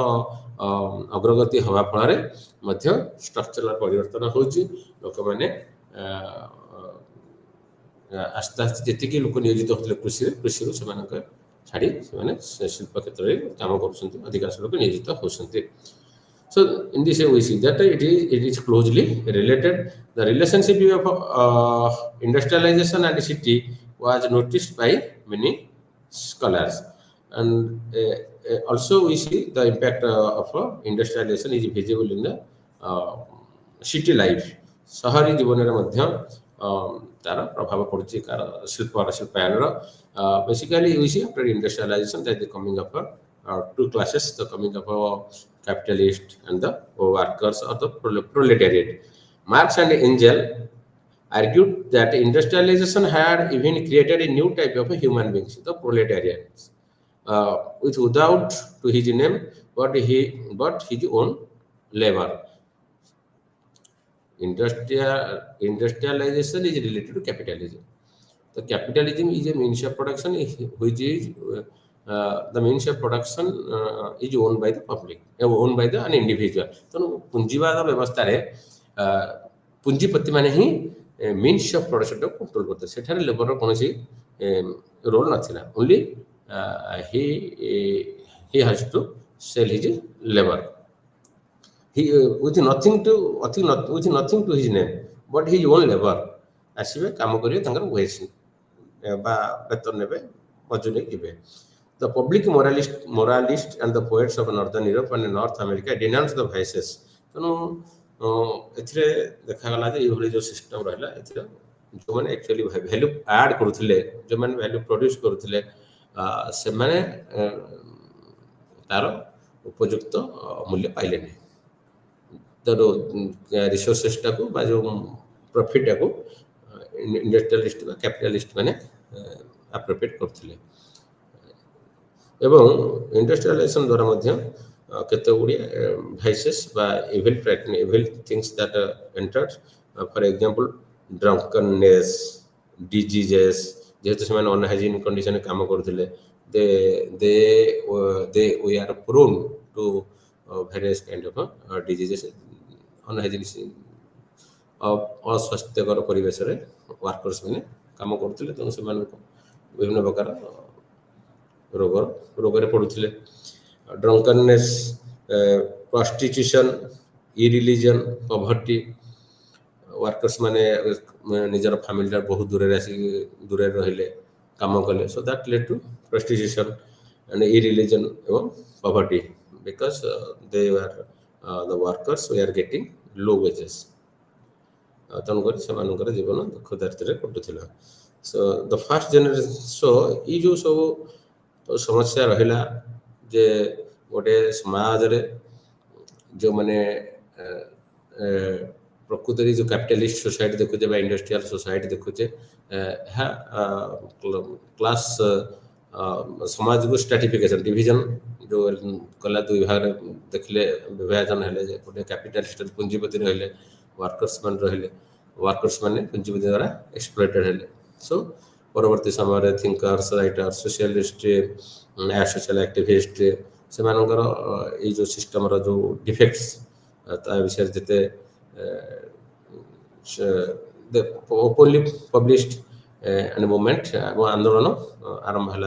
ଅଗ୍ରଗତି ହେବା ଫଳରେ ମଧ୍ୟ ଷ୍ଟ୍ରକ୍ଚରାଲ ପରିବର୍ତ୍ତନ ହେଉଛି. ଲୋକମାନେ ଆସ୍ତେ ଆସ୍ତେ ଯେତିକି ଲୋକ ନିୟୋଜିତ ହେଉଥିଲେ କୃଷିରୁ ସେମାନଙ୍କ ଛାଡ଼ି ସେମାନେ ଶିଳ୍ପ କ୍ଷେତ୍ରରେ କାମ କରୁଛନ୍ତି, ଅଧିକାଂଶ ଲୋକ ନିୟୋଜିତ ହେଉଛନ୍ତି. So in this way we see that it is closely related. The relationship of industrialization and city was noticed by many scholars, and also we see the impact of industrialization is visible in the city life. ସହରୀ ଜୀବନରେ ମଧ୍ୟ ତାର ପ୍ରଭାବ ପଡୁଛି ଶିଳ୍ପାୟନର. Basically we see after industrialization that the coming of two classes, the coming of capitalist and the workers or the proletariat. Marx and Engels argued that industrialization had even created a new type of human beings, the proletarians, without to his name but his own labor. Industrialization is related to capitalism. The capitalism is a means of production which is the means of production is owned by the public, owned by an individual. ତେଣୁ ପୁଞ୍ଜିବାଦ ବ୍ୟବସ୍ଥାରେ ପୁଞ୍ଜିପତି ମାନେ ହିଁ means of ପ୍ରଡକ୍ସନଟାକୁ control କରୁଥିଲେ. ସେଠାରେ ଲେବରର କୌଣସି roll ନଥିଲା. Only he has to sell his labor. He with nothing to his name but his own labor. ଆସିବେ କାମ କରିବେ, ତାଙ୍କର ୱେଜ ବା ବେତନ ନେବେ, ମଜୁରୀ ଦେବେ. The public moralist and the poets of Northern Europe and North America denounced the vices. ତେଣୁ ଏଥିରେ ଦେଖାଗଲା ଯେ ଏଇଭଳି ଯେଉଁ ସିଷ୍ଟମ ରହିଲା ଏଥିରେ ଯେଉଁମାନେ ଆକ୍ଚୁଆଲି ଭ୍ୟାଲ୍ୟୁ ଆଡ୍ କରୁଥିଲେ, ଯେଉଁମାନେ ଭ୍ୟାଲ୍ୟୁ ପ୍ରଡ୍ୟୁସ୍ କରୁଥିଲେ, ସେମାନେ ତାର ଉପଯୁକ୍ତ ମୂଲ୍ୟ ପାଇଲେନି. ରିସୋର୍ସେସଟାକୁ ବା ଯେଉଁ ପ୍ରଫିଟଟାକୁ ଇଣ୍ଡଷ୍ଟ୍ରିଆଲିଷ୍ଟ ବା କ୍ୟାପିଟାଲିଷ୍ଟ ମାନେ ଆପ୍ରୋପ୍ରିଏଟ୍ କରୁଥିଲେ. ଏବଂ ଇଣ୍ଡଷ୍ଟ୍ରିଆଲାଇଜେସନ୍ ଦ୍ୱାରା ମଧ୍ୟ କେତେ ଗୁଡ଼ିଏ ଭାଇସେସ୍ ବା evil things that entered. For example drunkenness, diseases, ଯେହେତୁ ସେମାନେ ଅନହାଇଜିନ୍ କଣ୍ଡିସନରେ କାମ କରୁଥିଲେ, they were prone to various kind of diseases. ଅନହାଇଜିନ୍ ଅସ୍ୱାସ୍ଥ୍ୟକର ପରିବେଶରେ ୱାର୍କର୍ସ ମାନେ କାମ କରୁଥିଲେ, ତେଣୁ ସେମାନଙ୍କୁ ବିଭିନ୍ନ ପ୍ରକାର ରୋଗରେ ପଡ଼ୁଥିଲେ. ଡ୍ରଙ୍କନେସ୍, ପ୍ରଷ୍ଟିଚ୍ୟୁସନ୍, ଇରିଲିଜନ୍, ପଭର୍ଟି, ୱାର୍କର୍ସ ମାନେ ନିଜର ଫ୍ୟାମିଲିଟା ବହୁତ ଦୂରରେ ରହିଲେ, କାମ କଲେ. So that led to prostitution and irreligion ଏବଂ poverty because the workers were getting low wages. ତେଣୁକରି ସେମାନଙ୍କର ଜୀବନ ଦୁଃଖ ଦାରିଦ୍ର୍ୟରେ କଟୁଥିଲା. So the first generation, so ଏଇ ଯେଉଁ ସବୁ तो समस्या रहिला जे गोटे समाज रे जो माने प्रकृति जो कैपिटलिस्ट सोसाइटी देखुचे बा इंडस्ट्रियल सोसाइटी देखुचे हा क्लास समाज को स्ट्रेटिफिकेशन डिवीजन जो कला दुई भाग देखले विभाजन हेले जे गोटे कैपिटलिस्ट पूंजीपति रहले वर्कर्स माने पूंजीपति द्वारा एक्सप्लॉइटेड हेले सो परवर्ती समय thinkers writers socialist social activist से जो सिस्टम रो जो डिफेक्ट्स ता विषय जेते ओपनली पब्लिश्ड एंड मूवमेंट आंदोलन आरंभ है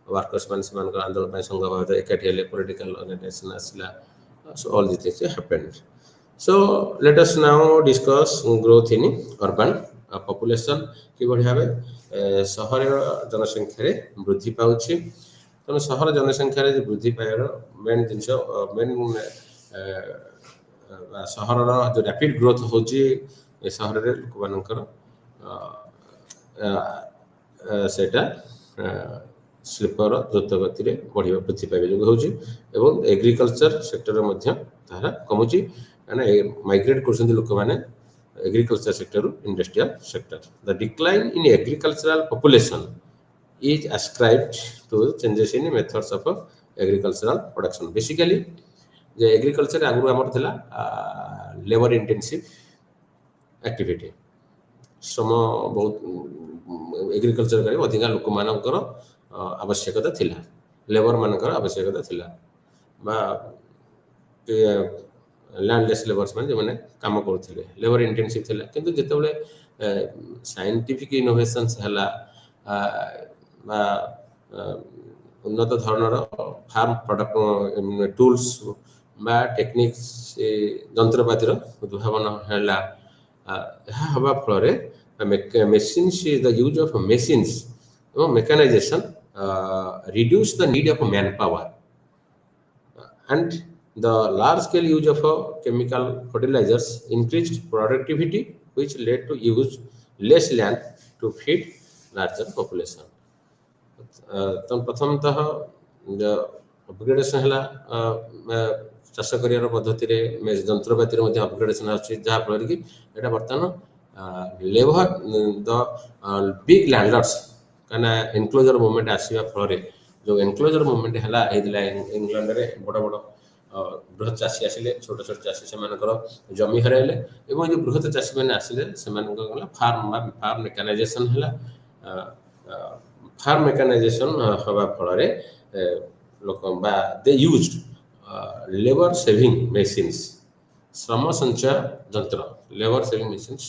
वर्कर्स मान से आंदोलन संघ भाव एकाठी हेले पॉलिटिकल ऑर्गेनाइजेशन आसला so all these things happened so let us now discuss growth in urban population कि बढ़िया सहर जनसंख्या रे वृद्धि पाउछि तेणु सहर जनसंख्या रे वृद्धि पाइबार मेन जिनस मेन सहर जो रैपिड ग्रोथ होची सहर रे लोक मानकर सेटा शिल्पर द्रुत गति रे बढ़िया वृद्धि पाइबा जो होची एवं एग्रीकल्चर सेक्टर मध्य तारा कमुची माने माइग्रेट करछन लोक माने agriculture sector to industrial sector. The decline in agricultural population is ascribed to changes in methods of agricultural production. Basically, the agriculture agro amar thila labor intensive activity. Some बहुत agriculture करे अधिका लोक मानकर आवश्यकता थिला labour मानकर आवश्यकता थिला बा लैंडलेस लेबर्स माने जो माने काम करथिले लेबर इंटेंसिव थिला किंतु जेतेबेले साइंटिफिक इनोवेशंस हला बा उन्नत धरणर फार्म प्रोडक्ट टूल्स बा टेक्निक्स यंत्रपातिर उद्भावन हला हवा फलरे machines the use of machines mechanization reduce the need of manpower and the large scale use of chemical fertilizers increased productivity which led to use less land to feed larger population तो प्रथमतः upgradation हला चाष करियार पद्धति रे यंत्रपाति रे upgradation आछि जहा फल कि एटा वर्तमान लेबर द बिग लैंडलॉर्ड्स काना एनक्लोजर मूवमेंट आसीबा फल रे जो एनक्लोजर मूवमेंट हला हेदिला इंग्लैंड रे बड़ बड़ बृहत चाषी आसिले छोट छोट चाषी से जमी हराइले एवं जो बृहत चाषी मैंने आसिले से फार्म मेकानाइजेशन हला फार्म मेकानाइजेशन हवा फल लोक they used labour saving machines श्रम संचय यंत्र लेबर सेविंग मशीन्स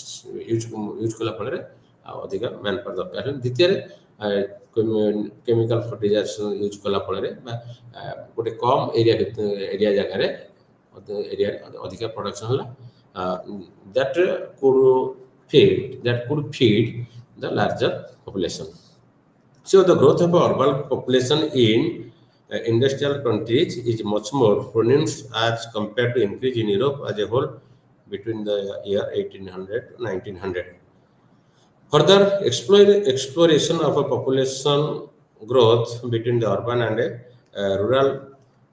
यूज कला फल अधिक मैन पावर दरकार द्वितीय केमिकल फर्टिलाइजर यूज कला फल गोटे कम एरिया जगह एरिया अधिक प्रोडक्शन हला that could feed the larger population so the growth of urban population in industrial countries is much more pronounced as compared to increase in Europe as a whole between the year 1800 to 1900. Further exploration of a population growth between the urban and rural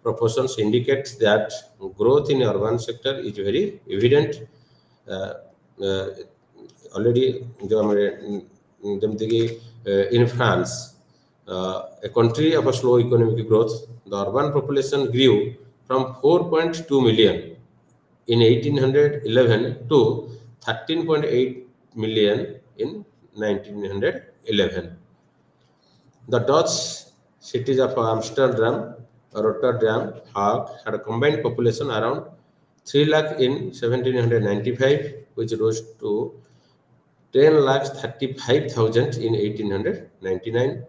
proportions indicates that growth in urban sector is very evident. Already in France, a country of a slow economic growth, the urban population grew from 4.2 million in 1811 to 13.8 million in 1911. The Dutch cities of Amsterdam, Rotterdam, Hague had a combined population around 3 lakh in 1795, which rose to 10,35,000 in 1899.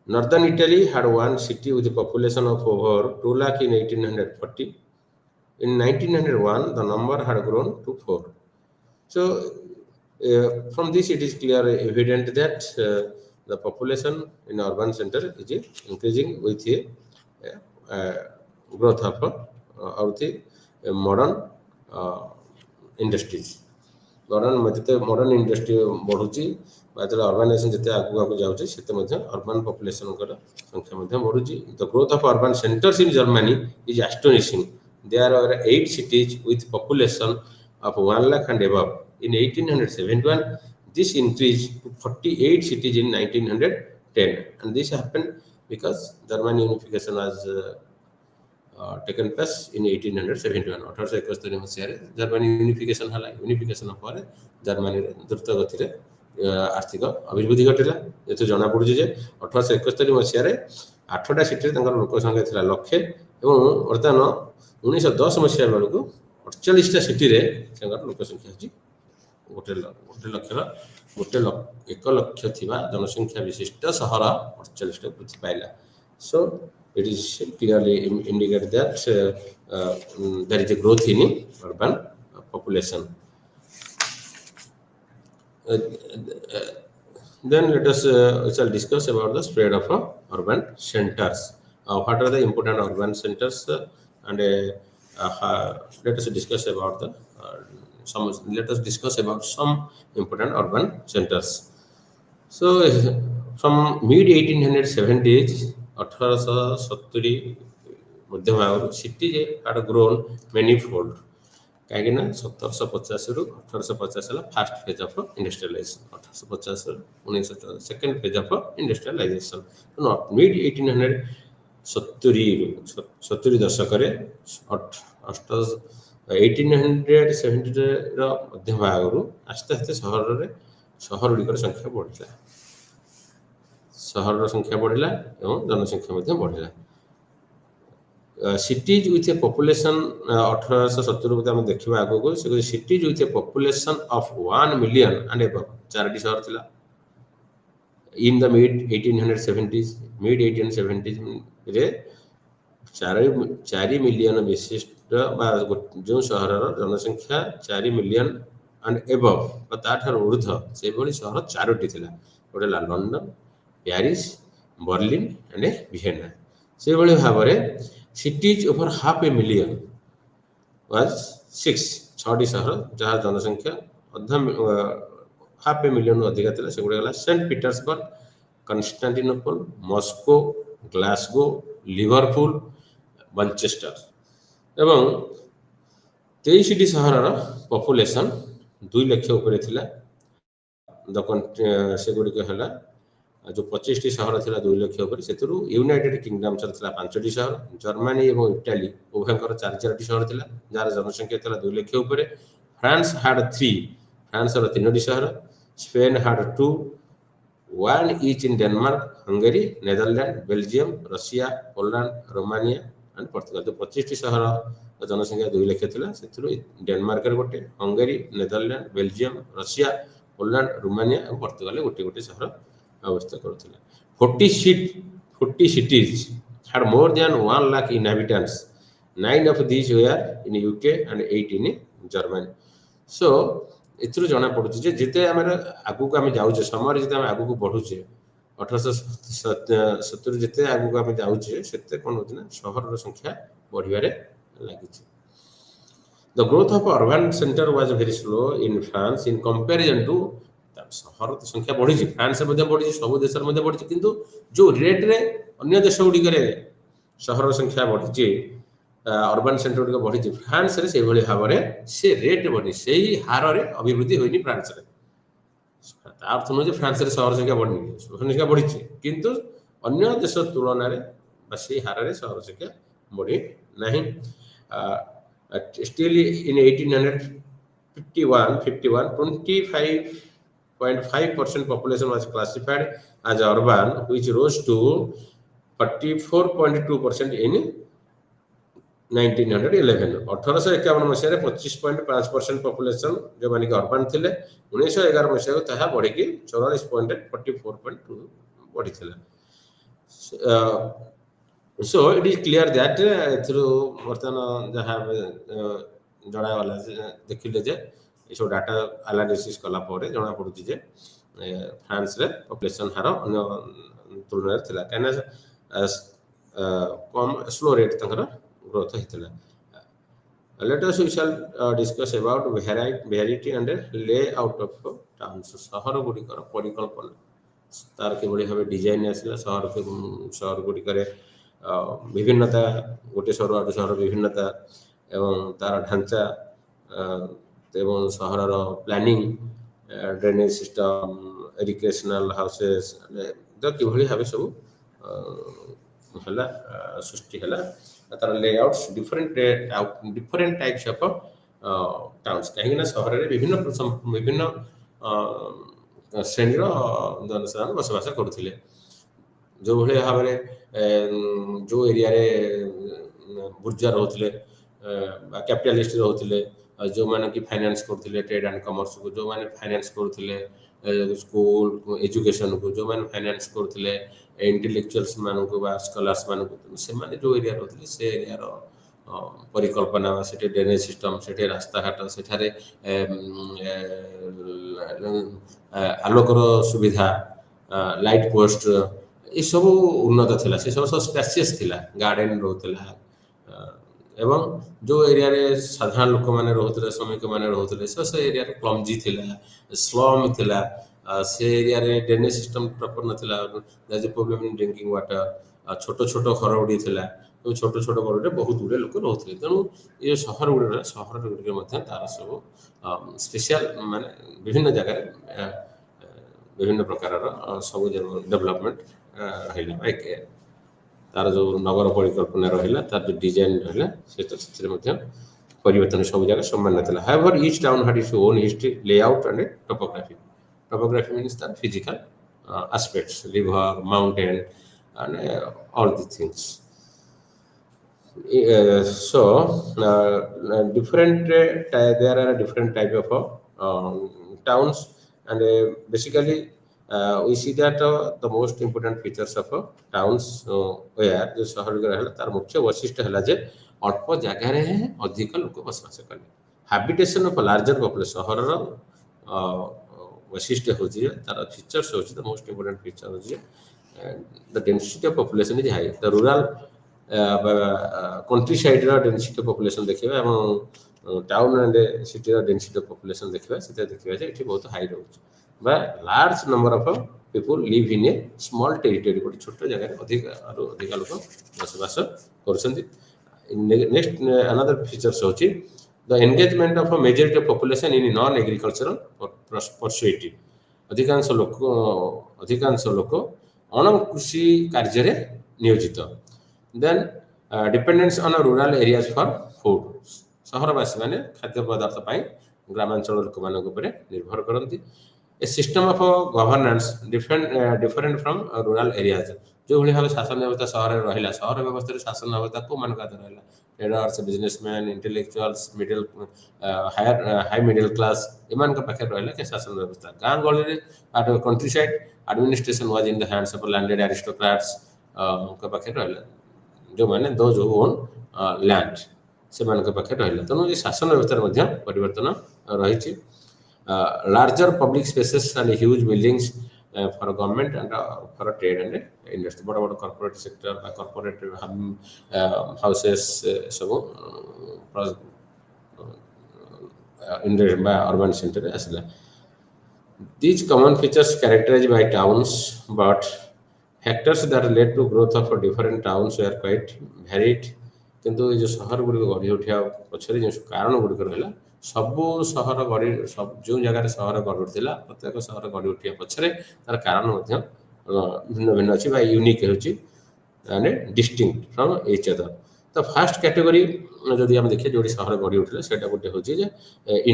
Northern Italy had one city with a population of over 2 lakh in 1840. In 1901, the number had grown to 4. So, from this it is clear evident that the population in urban center is increasing with growth of the modern industries. Modern industry बढ़ुची ଯେତେବେଳେ urbanisation ଯେତେ ଆଗକୁ ଆଗକୁ ଯାଉଛି ସେତେ ମଧ୍ୟ urban ପପୁଲେସନଙ୍କର ସଂଖ୍ୟା ମଧ୍ୟ ବଢ଼ୁଛି। The growth of urban centres in Germany is astonishing. There are 8 cities with population of 1 lakh and above. In 1871, this increased to 48 cities in 1910. And this happened because German unification was taken place in 1871. 1871 ମସିହାରେ Germany unification ହେଲା। Unification ପରେ ଜର୍ମାନୀରେ ଦ୍ରୁତ ଗତିରେ ଆର୍ଥିକ ଅଭିବୃଦ୍ଧି ଘଟିଲା। ଏଥିରୁ ଜଣାପଡ଼ୁଛି ଯେ 1871 ମସିହାରେ 8ଟା ସିଟିରେ ତାଙ୍କର ଲୋକ ସଂଖ୍ୟା ଥିଲା ଲକ୍ଷେ ଏବଂ ବର୍ତ୍ତମାନ 1910 ମସିହା ବେଳକୁ 48ଟା ସିଟିରେ ତାଙ୍କର ଲୋକ ସଂଖ୍ୟା ହେଉଛି 1 ଲକ୍ଷ ଥିବା ଜନସଂଖ୍ୟା ବିଶିଷ୍ଟ ସହର 48ଟା ବୃଦ୍ଧି ପାଇଲା। So it is clearly indicated that there is a growth in urban population. Then let us shall discuss about the spread of urban centers. What are the important urban centers? And let us discuss about some important urban centers. So from mid 1870s 1870 ମଧ୍ୟଭାଗରୁ city had grown manifold କାହିଁକି ନା 1750 ରୁ 1850 ହେଲା first phase of industrialisation. 1850 ରୁ 1950 second phase of industrialisation. Mid 1870 ଦଶକରେ 1870ର ମଧ୍ୟଭାଗରୁ ଆସ୍ତେ ଆସ୍ତେ ସହରଗୁଡ଼ିକର ସଂଖ୍ୟା ବଢ଼ିଲା। ସହରର ସଂଖ୍ୟା ବଢ଼ିଲା ଏବଂ ଜନସଂଖ୍ୟା ମଧ୍ୟ ବଢ଼ିଲା। cities with a population 1870 ଆମେ ଦେଖିବା ଆଗକୁ ସେ cities with a population of 1 million and above 4ଟି ସହର ଥିଲା। in the mid 1870s ରେ 4 ମିଲିୟନ ବିଶିଷ୍ଟ ବା ଯେଉଁ ସହରର ଜନସଂଖ୍ୟା 4 ମିଲିୟନ and above ବା ତାଠାରୁ ଉର୍ଦ୍ଧ୍ୱ ସେଭଳି ସହର 4ଟି ଥିଲା। ଗୋଟେ ହେଲା London, Paris, Berlin and Vienna. ସେଭଳି ଭାବରେ cities over half a million was 6ଟି ସହର ଯାହା ଜନସଂଖ୍ୟା half a million ଅଧିକା ଥିଲା। ସେଗୁଡିକ ହେଲା Saint Petersburg, Constantinople, Moscow, Glasgow, Liverpool, Manchester ଏବଂ 23ଟି ସହରର ପପୁଲେସନ 2 ଲକ୍ଷ ଉପରେ ଥିଲା। ସେଗୁଡ଼ିକ ହେଲା जो 25ଟି ସହର ଥିଲା 2 ଲକ୍ଷ ଉପରେ ସେଥିରୁ ୟୁନାଇଟେଡ୍ କିଙ୍ଗଡମ୍ସର ଥିଲା 5ଟି ସହର, ଜର୍ମାନୀ ଏବଂ ଇଟାଲୀ ଉଭୟଙ୍କର 4ଟି ସହର ଥିଲା ଯାହାର ଜନସଂଖ୍ୟା ଥିଲା 2 ଲକ୍ଷ ଉପରେ। ଫ୍ରାନ୍ସ had 3, ଫ୍ରାନ୍ସର 3ଟି ସହର, Spain had 2, 1 each in Denmark, Hungary, Netherland, Belgium, Russia, Poland, Romania and Portugal. जो 25ଟି ସହର ଜନସଂଖ୍ୟା 2 ଲକ୍ଷ ଥିଲା ସେଥିରୁ ଡେନମାର୍କରେ ଗୋଟେ, Hungary, Netherland, Belgium, Russia, Poland, Romania ଏବଂ ପର୍ତ୍ତୁଗାଲରେ ଗୋଟେ ସହର ଅବସ୍ଥା କରୁଥିଲା। 40 cities had more than 1 lakh inhabitants. 9 of these were in UK and 8 in Germany. So ଏଥିରୁ ଜଣା ପଡୁଛି ଯେ ଯେତେ ଆମର ଆଗକୁ ଆମେ ଯାଉଛେ ସମୟରେ ଯେତେ ଆମେ ଆଗକୁ ବଢୁଛେ 1870 ଯେତେ ଆଗକୁ ଆମେ ଯାଉଛେ ସେତେ କ'ଣ ହଉଛି ନା ସହରର ସଂଖ୍ୟା ବଢିବାରେ ଲାଗିଛି। The growth of urban center was very slow in France in comparison to ସହର ସଂଖ୍ୟା ବଢିଛି, ଫ୍ରାନ୍ସରେ ମଧ୍ୟ ବଢିଛି, ସବୁ ଦେଶରେ ମଧ୍ୟ ବଢିଛି, କିନ୍ତୁ ଯୋଉ ରେଟରେ ଅନ୍ୟ ଦେଶ ଗୁଡ଼ିକରେ ସହରର ସଂଖ୍ୟା ବଢିଛି, ଅର୍ବାନ ସେଣ୍ଟର ଗୁଡ଼ିକ ବଢିଛି, ଫ୍ରାନ୍ସରେ ସେଇଭଳି ଭାବରେ ସେ ରେଟରେ ବଢିଛି, ସେଇ ହାରରେ ଅଭିବୃଦ୍ଧି ହୋଇନି ଫ୍ରାନ୍ସରେ। ତା ଅର୍ଥ ନୁହେଁ ଯେ ଫ୍ରାନ୍ସରେ ସହର ସଂଖ୍ୟା ବଢିନି, ସହର ସଂଖ୍ୟା ବଢିଛି, କିନ୍ତୁ ଅନ୍ୟ ଦେଶ ତୁଳନାରେ ବା ସେଇ ହାରରେ ସହର ସଂଖ୍ୟା ବଢି ନାହିଁ। Still in 1851, 25.5% population was classified as urban, which rose to 44.2% in 1911. 1851 ମସିହାରେ 25.5% population ଯେଉଁମାନେ କି ଅର୍ବାନ ଥିଲେ, 1911 ମସିହାକୁ ତାହା ବଢ଼ିକି 44.2 ବଢ଼ିଥିଲା। So it is clear that ଏଥିରୁ ବର୍ତ୍ତମାନ ଯାହା ଜଣାଗଲା ଦେଖିଲେ ଯେ ଏସବୁ ଡାଟା ଆନାଲିସିସ୍ କଲା ପରେ ଜଣାପଡ଼ୁଛି ଯେ ଫ୍ରାନ୍ସରେ ପପୁଲେସନ୍ ହାର ଅନ୍ୟ ତୁଳନାରେ ଥିଲା, କାହିଁକିନା କମ୍ ସ୍ଲୋ ରେଟ୍ ତାଙ୍କର ଗ୍ରୋଥ ହେଇଥିଲା। Let us we shall discuss about variety and layout of towns. ସହର ଗୁଡ଼ିକର ପରିକଳ୍ପନା ତାର କିଭଳି ଭାବେ ଡିଜାଇନ୍ ଆସିଲା ସହର ଗୁଡ଼ିକରେ ବିଭିନ୍ନତା ଗୋଟିଏ ସହର ଆଉ ସହର বিভিন্নতা ଏବଂ ତାର ଢାଞ୍ଚା ଏବଂ ସହରର planning drainage system educational houses କିଭଳି ଭାବେ ସବୁ ହେଲା ସୃଷ୍ଟି ହେଲା ତାର ଲେଆଉଟ୍ସ ଡିଫରେଣ୍ଟ ଟାଇପ୍ସ ଅଫ୍ ଟାଉନ୍ସ କାହିଁକିନା ସହରରେ ବିଭିନ୍ନ ଶ୍ରେଣୀର ଜନସାଧାରଣ ବସବାସ କରୁଥିଲେ ଯେଉଁଭଳି ଭାବରେ ଯେଉଁ ଏରିଆରେ ବୁର୍ଜା ରହୁଥିଲେ ବା କ୍ୟାପିଟାଲିଷ୍ଟ ରହୁଥିଲେ ଯେଉଁମାନେ କି ଫାଇନାନ୍ସ କରୁଥିଲେ ଟ୍ରେଡ୍ ଆଣ୍ଡ କମର୍ସକୁ ଯେଉଁମାନେ ଫାଇନାନ୍ସ କରୁଥିଲେ ସ୍କୁଲ ଏଜୁକେସନକୁ ଯେଉଁମାନେ ଫାଇନାନ୍ସ କରୁଥିଲେ ଇଣ୍ଟେଲେକ୍ଚୁଆଲ୍ସ ମାନଙ୍କୁ ବା ସ୍କଲାର୍ସ ମାନଙ୍କୁ ସେମାନେ ଯେଉଁ ଏରିଆ ରହୁଥିଲେ ସେ ଏରିଆର ପରିକଳ୍ପନା ସେଠି ଡ୍ରେନେଜ ସିଷ୍ଟମ ସେଠି ରାସ୍ତାଘାଟ ସେଠାରେ ଆଲୋକର ସୁବିଧା ଲାଇଟ୍ ପୋଷ୍ଟ ଏସବୁ ଉନ୍ନତ ଥିଲା ସେସବୁ ସବୁ ସ୍ପେସିୟସ୍ ଥିଲା ଗାର୍ଡେନ ରହୁଥିଲା ଏବଂ ଯେଉଁ ଏରିଆରେ ସାଧାରଣ ଲୋକମାନେ ରହୁଥିଲେ ଶ୍ରମିକମାନେ ରହୁଥିଲେ ସେ ଏରିଆରେ କ୍ଲମ୍ଜି ଥିଲା ସ୍ଲମ୍ ଥିଲା ସେ ଏରିଆରେ ଡ୍ରେନେଜ ସିଷ୍ଟମ ପ୍ରପର ନଥିଲା ପ୍ରୋବ୍ଲେମ୍ ଇନ୍ ଡ୍ରିଙ୍କିଂ ୱାଟର ଛୋଟ ଛୋଟ ଘର ଗୁଡ଼ିଏ ଥିଲା ଛୋଟ ଛୋଟ ଘରରେ ବହୁତ ଗୁଡ଼ିଏ ଲୋକ ରହୁଥିଲେ ତେଣୁ ଏ ସହର ଗୁଡ଼ିକରେ ମଧ୍ୟ ତାର ସବୁ ସ୍ପେଶିଆଲ ମାନେ ବିଭିନ୍ନ ଜାଗାରେ ବିଭିନ୍ନ ପ୍ରକାରର ସବୁ ଡେଭଲପମେଣ୍ଟ ରହିଲା ତାର ଯେଉଁ ନଗର ପରିକଳ୍ପନା ରହିଲା ତାର ଯେଉଁ ଡିଜାଇନ୍ ରହିଲା ସେଥିରେ ମଧ୍ୟ ପରିବର୍ତ୍ତନ ସବୁ ଜାଗା ସମାନ ନଥିଲା however each town had its own history layout and topography means the physical aspects river mountain and all these things there are different type of towns and basically we see that the most important features of towns where जो शहर रहला तार मुख्य वैशिष्ट्य है जे अल्प जगह रे अधिक लोक बसवास कले हैबिटेशन ऑफ लार्जर पॉपुलेशन शहर वैशिष्ट्य होची तार फीचर्स होची द मोस्ट इंपोर्टेंट फीचर होची the density of population is high the rural country side rho density of population देखिबा एवं town and city rho density of population देखिबा सेते देखिबा जे एठी बहुत हाई रहउची बा large number of people live in A small territory गोटे छोट जगह अधिक लोक बसवास करछन्ती नेक्स्ट अनदर फीचर्स होची the engagement of a majority of population in non agricultural pursuit अधिकांश लोक अण कृषि कार्य रे नियोजित then dependence on rural areas for food सहरवासी माने खाद्य पदार्थ पाई ग्रामांचल लोक मानक उपरे निर्भर करंती a system of governance different from rural areas जो भली भाव शासन व्यवस्था शहर रहिला शहर व्यवस्था शासन व्यवस्था को मान का रहिला traders businessman intellectuals middle high middle class इमान का पाखे रहिला के शासन व्यवस्था गां गली रे at countryside administration was in the hands of landed aristocrats का पाखे रहिला जो माने दो जो ओन लैंड से मान का पाखे रहिला तनो ये शासन व्यवस्था मध्ये परिवर्तन रहिछि larger public spaces and huge buildings for government and for trade and industry बड़ा corporate sector corporate houses सब in the urban center asila these common features characterized by towns but factors that led to growth of different towns were quite varied किंतु ये जो शहर गुडी गढ़ी उठिया पछरे जो कारण गुडी रहला सबु सहर गढ़ी सब जो जगह सहर गढ़ी उठिला प्रत्येक सहर गढ़ी उठिया पछरे तार कारण भिन्न भिन्न अछि बा यूनिक होछि माने डिस्टिंक्ट फ्रॉम ईच अदर तो फर्स्ट कैटेगरी जदि हम देखिए जोडी सहर गढ़ी उठले सेटा गोटे होछि जे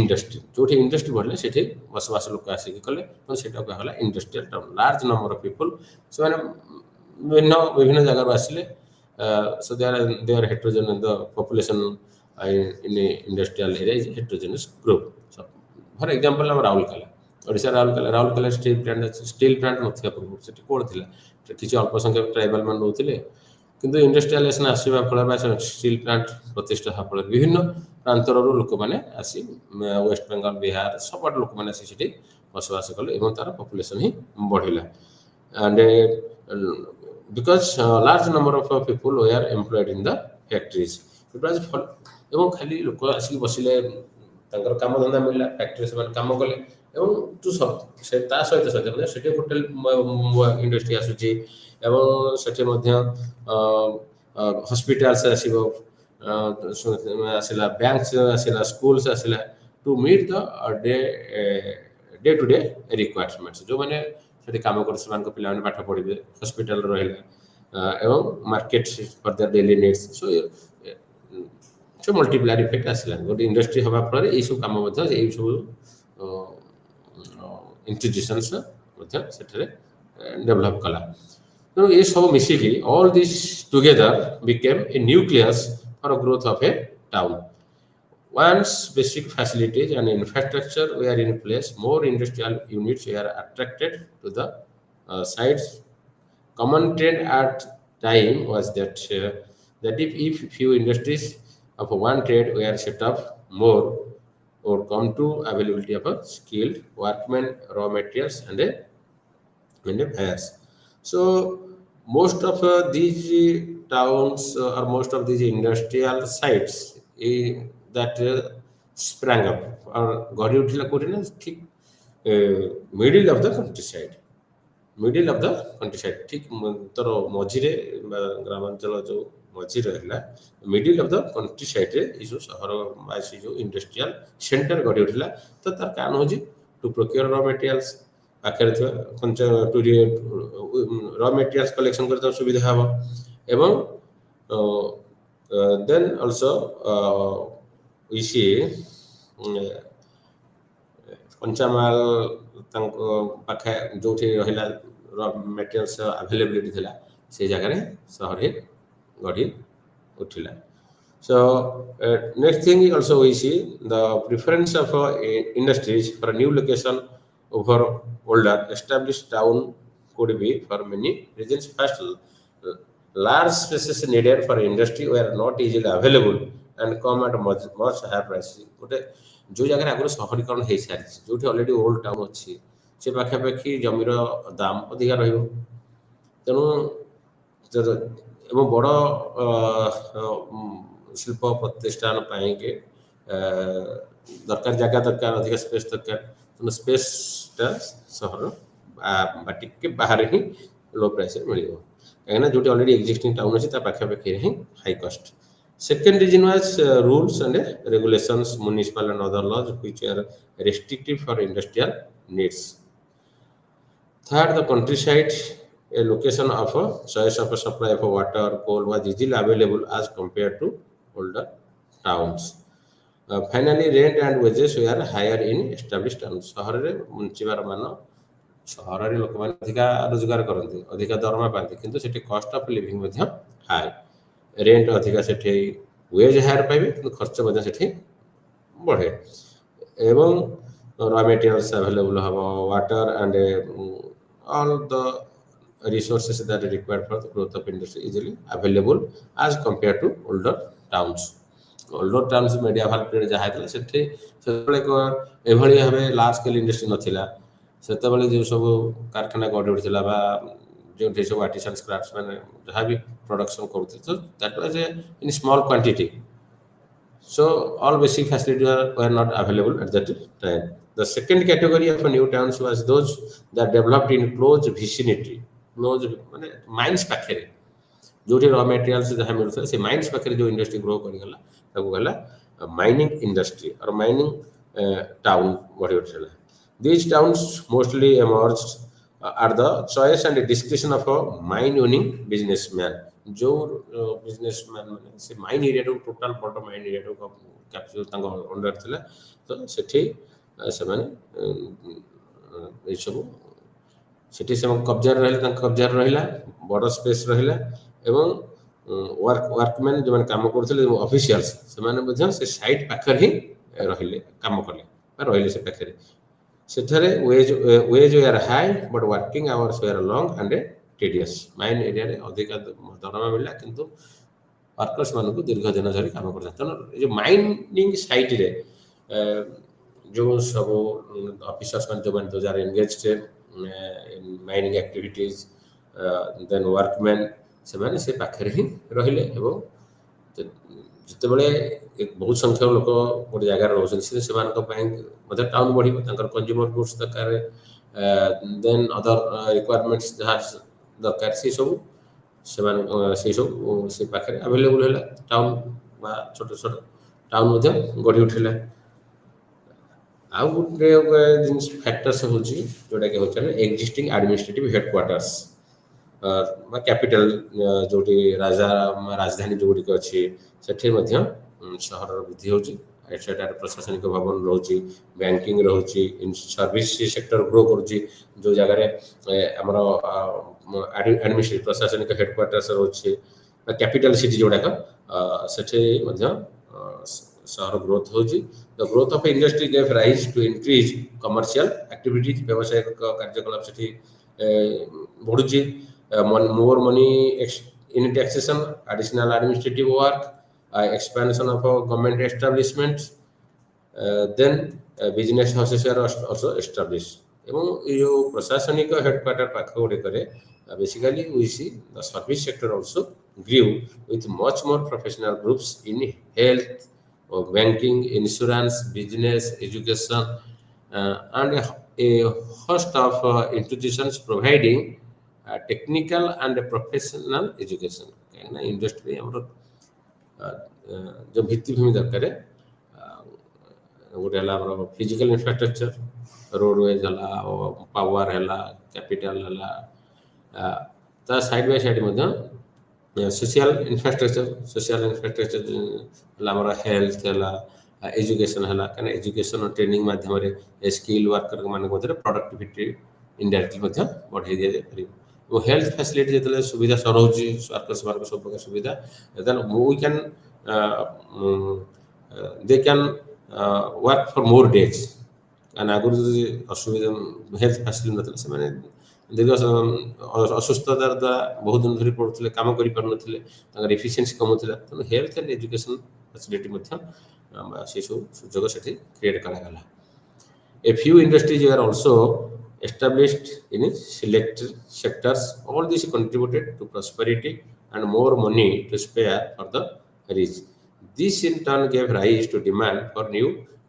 इंडस्ट्री जोठी इंडस्ट्री बढ़ले सेठी बसवास लोक आसी कले तो सेटा कहला industrial town large number of people so माने विभिन्न जगह आसिले so they are heterogeneous in the population in industrial area is heterogeneous group so for example हम राउरकेला ओडिसा राउरकेला स्टील प्लांट नथिया पूर्व सेठी कोड थिला किछि अल्प संख्यक ट्राइबल मान रहउथिले किंतु इंडस्ट्रियलाइजेशन आसीबा फल स्टील प्लांट प्रतिष्ठा फल विभिन्न प्रांतर लोक माने आसी वेस्ट बंगाल बिहार सब लोक माने आसी सेठी बसवास कले एवं तार पॉपुलेशन ही बढ़िला and because large number of people were employed in the factories it was ଏବଂ ଖାଲି ଲୋକ ଆସିକି ବସିଲେ ତାଙ୍କର କାମ ଧନ୍ଦା ମିଳିଲା ଫ୍ୟାକ୍ଟ୍ରିରେ ସେମାନେ କାମ କଲେ ଏବଂ ଟୁ ସବୁ ସେ ତା ସହିତ ସହିତ ମଧ୍ୟ ସେଠି ହୋଟେଲ ଇଣ୍ଡଷ୍ଟ୍ରି ଆସୁଛି ଏବଂ ସେଠି ମଧ୍ୟ ହସ୍ପିଟାଲ୍ସ ଆସିବ ଆସିଲା ବ୍ୟାଙ୍କସ୍ ଆସିଲା ସ୍କୁଲ୍ସ ଆସିଲା to meet the day day to day requirements ଯେଉଁମାନେ ସେଠି କାମ କରି ସେମାନଙ୍କ ପିଲାମାନେ ପାଠ ପଢ଼ିବେ ହସ୍ପିଟାଲ ରହିଲା ଏବଂ market for the daily needs so multiplier effect ଆସିଲା ଗୋଟେ ଇଣ୍ଡଷ୍ଟ୍ରି ହେବା ଫଳରେ ଏଇସବୁ କାମ ମଧ୍ୟ ଏଇସବୁ ଇନଷ୍ଟିଟ୍ୟୁସନ୍ସ ମଧ୍ୟ ସେଠାରେ ଡେଭଲପ୍ କଲା ତେଣୁ ଏସବୁ ମିଶିକି all this together became a nucleus for growth of a town. Once basic facilities and infrastructure were in place, more industrial units were attracted to the sites. Common trend at time was that if few industries of one trade were set up, more would come to availability of a skilled workmen, raw materials, and a buyers. So most of these towns or most of these industrial sites that sprang up or ଗଢ଼ି ଉଠିଲା କୋଉଠି ନା ଠିକ୍ middle of the country side middle of the country side ଠିକ୍ ତର ମଝିରେ ବା ଗ୍ରାମାଞ୍ଚଳ ଯେଉଁ ମଝି ରହିଲା ମିଡିଲ୍ ଅଫ୍ ଦ କଣ୍ଟ୍ରି ସାଇଡ୍ରେ ଏଇସବୁ ସହର ବା ସେ ଯେଉଁ ଇଣ୍ଡଷ୍ଟ୍ରିଆଲ ସେଣ୍ଟର ଗଢ଼ି ଉଠିଲା ତ ତାର କାରଣ ହେଉଛି ଟୁ ପ୍ରୋକ୍ୟୁର ର ମେଟେରିଆଲ୍ସ ପାଖରେ ଥିବା ର ମେଟେରିଆଲ୍ସ କଲେକ୍ସନ କରି ତାକୁ ସୁବିଧା ହେବ ଏବଂ ଦେନ୍ ଅଲସୋ we see କଞ୍ଚାମାଲ ତାଙ୍କ ପାଖେ ଯେଉଁଠି ରହିଲା ର ମେଟେରିଆଲ୍ସ ଆଭେଲେବିଲିଟି ଥିଲା ସେଇ ଜାଗାରେ ସହରରେ ଗଢ଼ି ଉଠିଲା. So next thing also we see the preference of industries for a new location over older established town could be for many reasons. First, large spaces needed for industry were not easily available and come at much higher prices. ଗୋଟେ ଯେଉଁ ଜାଗାରେ ଆଗରୁ ସହରୀକରଣ ହେଇସାରିଛି ଯେଉଁଠି already old town ଅଛି ସେ ପାଖାପାଖି ଜମିର ଦାମ ଅଧିକା ରହିବ ତେଣୁ ଏବଂ ବଡ଼ ଶିଳ୍ପ ପ୍ରତିଷ୍ଠାନ ପାଇଁକି ଦରକାର ଜାଗା ଦରକାର ଅଧିକା ସ୍ପେସ୍ ଦରକାର ତେଣୁ ସ୍ପେସ୍ଟା ସହର ବା ଟିକେ ବାହାରେ ହିଁ ଲୋ ପ୍ରାଇସ୍ରେ ମିଳିବ କାହିଁକିନା ଯେଉଁଠି ଅଲରେଡ଼ି ଏକ୍ଜିଷ୍ଟିଂ ଟାଉନ୍ ଅଛି ତା ପାଖାପାଖିରେ ହିଁ ହାଇ କଷ୍ଟ. Second reason was rules and regulations, municipal and other laws which are restrictive for industrial needs. Third, the countryside, a location of a choice of a supply of water, coal was easily available as compared to older towns. Finally, rent and wages were higher in established towns. ସହରରେ ବଞ୍ଚିବାର ମାନ ସହରରେ ଲୋକମାନେ ଅଧିକା ରୋଜଗାର କରନ୍ତି ଅଧିକା ଦରମା ପାଆନ୍ତି କିନ୍ତୁ ସେଠି କଷ୍ଟ ଅଫ୍ ଲିଭିଂ ମଧ୍ୟ ହାଇ ରେଣ୍ଟ ଅଧିକା ସେଠି ୱେଜ୍ ହାୟାର ପାଇବେ କିନ୍ତୁ ଖର୍ଚ୍ଚ ମଧ୍ୟ ସେଠି ବଢ଼େ ଏବଂ ର ମେଟେରିଆଲ୍ସ ଆଭେଲେବୁଲ୍ ହେବ water and all the resources that are required for the growth of industry easily available as compared to older towns. Older towns medieval period ଯାହା ଥିଲା ସେଠି ସେତେବେଳେ ଏଭଳି ଭାବେ ଲାର୍ଜ ସ୍କେଲ୍ ଇଣ୍ଡଷ୍ଟ୍ରି ନଥିଲା ସେତେବେଳେ ଯେଉଁ ସବୁ କାରଖାନା ଗଢ଼ି ଉଠିଥିଲା ବା ଯେଉଁଠି ସବୁ ଆର୍ଟିସାନ୍ସ କ୍ରାଫ୍ଟସମାନେ ଯାହା ବି ପ୍ରଡକ୍ସନ୍ କରୁଥିଲେ ତ that was in small quantity. So all basic facilities were not available at that time. The second category of new towns was those that developed in close vicinity. Close ମାନେ ମାଇନ୍ସ ପାଖରେ ଯେଉଁଠି ର materials ଯାହା ମିଳୁଥିଲା ସେ mines ପାଖରେ ଯେଉଁ industry grow କରିଗଲା ତାକୁ ଗଲା ମାଇନିଂ ଇଣ୍ଡଷ୍ଟ୍ରି ଅର ମାଇନିଂ ଟାଉନ୍ ଗଢ଼ି ଉଠିଲା. These towns mostly emerged at the choice and discretion of a mine owning businessman. ଯେଉଁ ବିଜନେସମ୍ୟାନ୍ ମାନେ ସେ ମାଇନ୍ ଏରିଆଟାକୁ ଟୋଟାଲ ବଡ଼ ମାଇନ୍ ଏରିଆଟାକୁ କ୍ୟାପଚର ତାଙ୍କ ଅଣ୍ଡର ଥିଲା ତ ସେଠି ସେମାନେ ଏଇସବୁ ସେଠି ସେମାନେ କବ୍ଜାରେ ରହିଲେ ତାଙ୍କ କବ୍ଜାରେ ରହିଲା ବଡ଼ ସ୍ପେସ୍ ରହିଲା ଏବଂ ୱାର୍କମ୍ୟାନ୍ ଯେଉଁମାନେ କାମ କରୁଥିଲେ ଅଫିସିଆଲ୍ସ ସେମାନେ ମଧ୍ୟ ସେ ସାଇଟ୍ ପାଖରେ ହିଁ ରହିଲେ କାମ କଲେ ବା ରହିଲେ ସେ ପାଖରେ ସେଠାରେ wages were high but working hours were long and tedious. Mine ଏରିଆରେ ଅଧିକା ଦରମା ମିଳିଲା କିନ୍ତୁ ୱାର୍କର୍ସ ମାନଙ୍କୁ ଦୀର୍ଘ ଦିନ ଧରି କାମ କରିଥାନ୍ତି ତେଣୁ ଏ ଯେଉଁ ମାଇନିଂ ସାଇଟ୍ରେ ଯେଉଁ ସବୁ ଅଫିସର୍ସ ମାନେ ଯେଉଁମାନେ those are engaged mining activities then workman ସେମାନେ ସେ ପାଖରେ ହିଁ ରହିଲେ ଏବଂ ଯେତେବେଳେ ବହୁତ ସଂଖ୍ୟକ ଲୋକ ଗୋଟେ ଜାଗାରେ ରହୁଛନ୍ତି ସେମାନଙ୍କ ପାଇଁ ମଧ୍ୟ ଟାଉନ ବଢ଼ିବ ତାଙ୍କର କଞ୍ଜ୍ୟୁମର ଗୁଡ୍ସ ଦରକାର ଦେନ୍ ଅଦର ରିକ୍ୱାରମେଣ୍ଟସ୍ ଯାହା ଦରକାର ସେସବୁ ସେମାନେ ସେସବୁ ସେ ପାଖରେ ଆଭେଲେବୁଲ୍ ହେଲା ଟାଉନ ବା ଛୋଟ ଛୋଟ ଟାଉନ ମଧ୍ୟ ଗଢ଼ି ଉଠିଲା। ଆଉ ଗୋଟେ ଜିନିଷ ଫ୍ୟାକ୍ଟର୍ସ ହେଉଛି ଯେଉଁଟାକି ହେଉଛି ଆମେ ଏକ୍ଜିଷ୍ଟିଂ ଆଡମିନିଷ୍ଟ୍ରେଟିଭ ହେଡକ୍ୱାର୍ଟର୍ସ ବା କ୍ୟାପିଟାଲ ଯେଉଁଠି ରାଜଧାନୀ ଯେଉଁଗୁଡ଼ିକ ଅଛି ସେଠି ମଧ୍ୟ ସହରର ବୃଦ୍ଧି ହେଉଛି ସେଠାରେ ପ୍ରଶାସନିକ ଭବନ ରହୁଛି ବ୍ୟାଙ୍କିଙ୍ଗ ରହୁଛି ସର୍ଭିସ ସେକ୍ଟର ଗ୍ରୋ କରୁଛି ଯେଉଁ ଜାଗାରେ ଆମର ଆଡମିନିଷ୍ଟ୍ରେଟିଭ ପ୍ରଶାସନିକ ହେଡକ୍ୱାର୍ଟର୍ସ ରହୁଛି ବା କ୍ୟାପିଟାଲ ସିଟି ଯେଉଁଗୁଡ଼ାକ ସେଠି ମଧ୍ୟ ସହର ଗ୍ରୋଥ ହେଉଛି the growth of industry gave rise to increase commercial activities ବ୍ୟବସାୟିକ କାର୍ଯ୍ୟକଳାପ ସେଠି ବଢ଼ୁଛି more money in taxation, additional administrative work, expansion of government establishments, then business houses are also established. এবং এই যে প্রশাসনিক হেডকোয়ার্টার পাখ গুড়িকরে basically we see the service sector also grew with much more professional groups in health, banking, insurance, business, education, and a host of institutions providing technical and professional education कहीं industry आमर जो भित्तिभूमि दरकार गोटे physical infrastructure roadways है power है capital है side by side social infrastructure आमर health है एजुकेशन है कहीं एजुकेशन ट्रेनिंग माध्यम स्किल वर्कर मान प्रोडक्टिविटी इनडायरेक्टली बढ़ाई दि जाए वो हेल्थ फैसिलिटी जो सुविधा रोचे स्वास्थ्य सेवा सब प्रकार सुविधा then we can they can work for more days and आगुरी जो असुविधा हेल्थ फैसिलिटी ना से दीर्घ असुस्थतार द्वारा बहुत दिन धरी पड़ुले कम कर एफिशिएंसी कमुला तेणु हेल्थ एंड एजुकेशन फैसिलिटी से सब सुजोग से क्रिएट करागला a few industries are also established in selected sectors. All this contributed to prosperity and more money to spare for the rich. This in turn gave rise to demand for new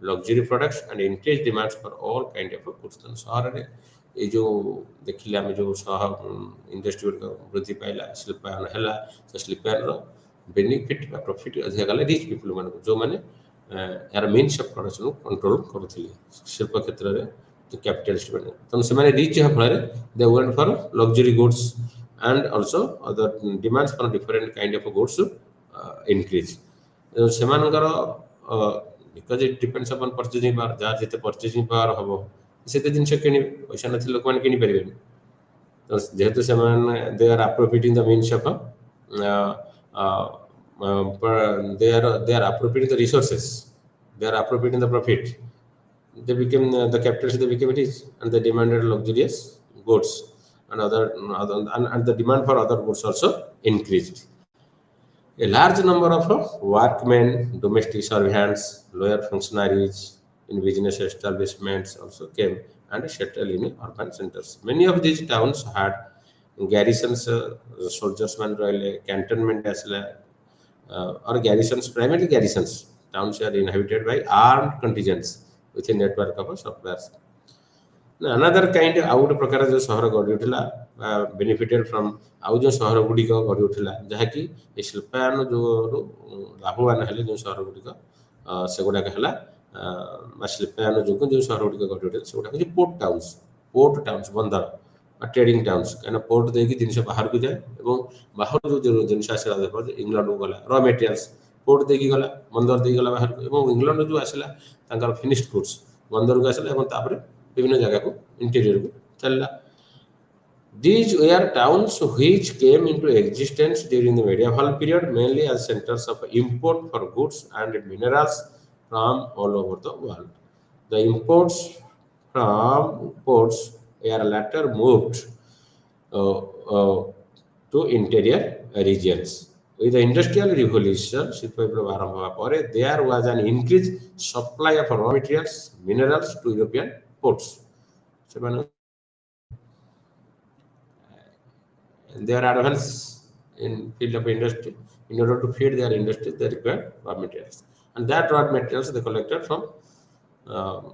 luxury products and increased demands for all kind of goods. शहर रे ये जो देखिले आमे जो शहर industry वृद्धि पाइला शिल्पायन हैला से शिल्पायन रो बेनिफिट बा प्रॉफिट अधिक गला रिच पीपल मान जो माने यार मीन्स ऑफ प्रोडक्शन कंट्रोल करथिले शिल्प क्षेत्र रे the capitalist money. So, ସେମାନେ rich ହେବା ଫଳରେ they went for luxury goods and also other demands for different kind of goods increase. ସେମାନଙ୍କର because it depends upon purchasing power ଯାହା ଯେତେ purchasing power ହବ ସେତେ ଜିନିଷ କିଣିବେ ପଇସା ନଥିଲେ ଲୋକମାନେ କିଣି ପାରିବେନି ତ ଯେହେତୁ ସେମାନେ they are appropriating the means of they are appropriating the resources, they are appropriating the profit. They became the capitalists, they became rich and they demanded luxurious goods and and the demand for other goods also increased. A large number of workmen, domestic servants, lower functionaries in business establishments also came and settled in urban centers. Many of these towns had garrisons, soldiers man royal cantonment as or garrisons, primarily garrisons. Towns are inhabited by armed contingents with a network of suppliers. Another kind out प्रकार जो सहर गढ़ी उठला benefited from आउ जो सहर गुड़िक गढ़ी उठला जहाँकि शिल्पायन जो लाभवान हेले जो सहर गुड़िक से गुड़ाक है शिल्पायन जो जो सहर गुड़िक गढ़ी उठे से गुड़ाक पोर्ट टाउन्स बंदर ट्रेडिंग टाउन्स कहीं पोर्ट देकी जिन बाहर को जाए और बाहर जो जिन आसला इंग्लैंड को गला रॉ मटेरियल्स पोर्ट देकी गला बंदर देकी गला बाहर को इंग्लैंड जो आसला तांकर फिनिश्ड गुड्स बंदर को आसला विभिन्न जगह को इंटीरियर को चलला. These were towns which came into existence during the medieval period mainly as centers of import for goods and minerals from all over the world. The imports from ports were later moved to interior regions. With the industrial revolution, there was an increased supply of raw materials, minerals to European ports. They are advanced in field of industry. In order to feed their industry, they require raw materials, and that raw materials they collected from um,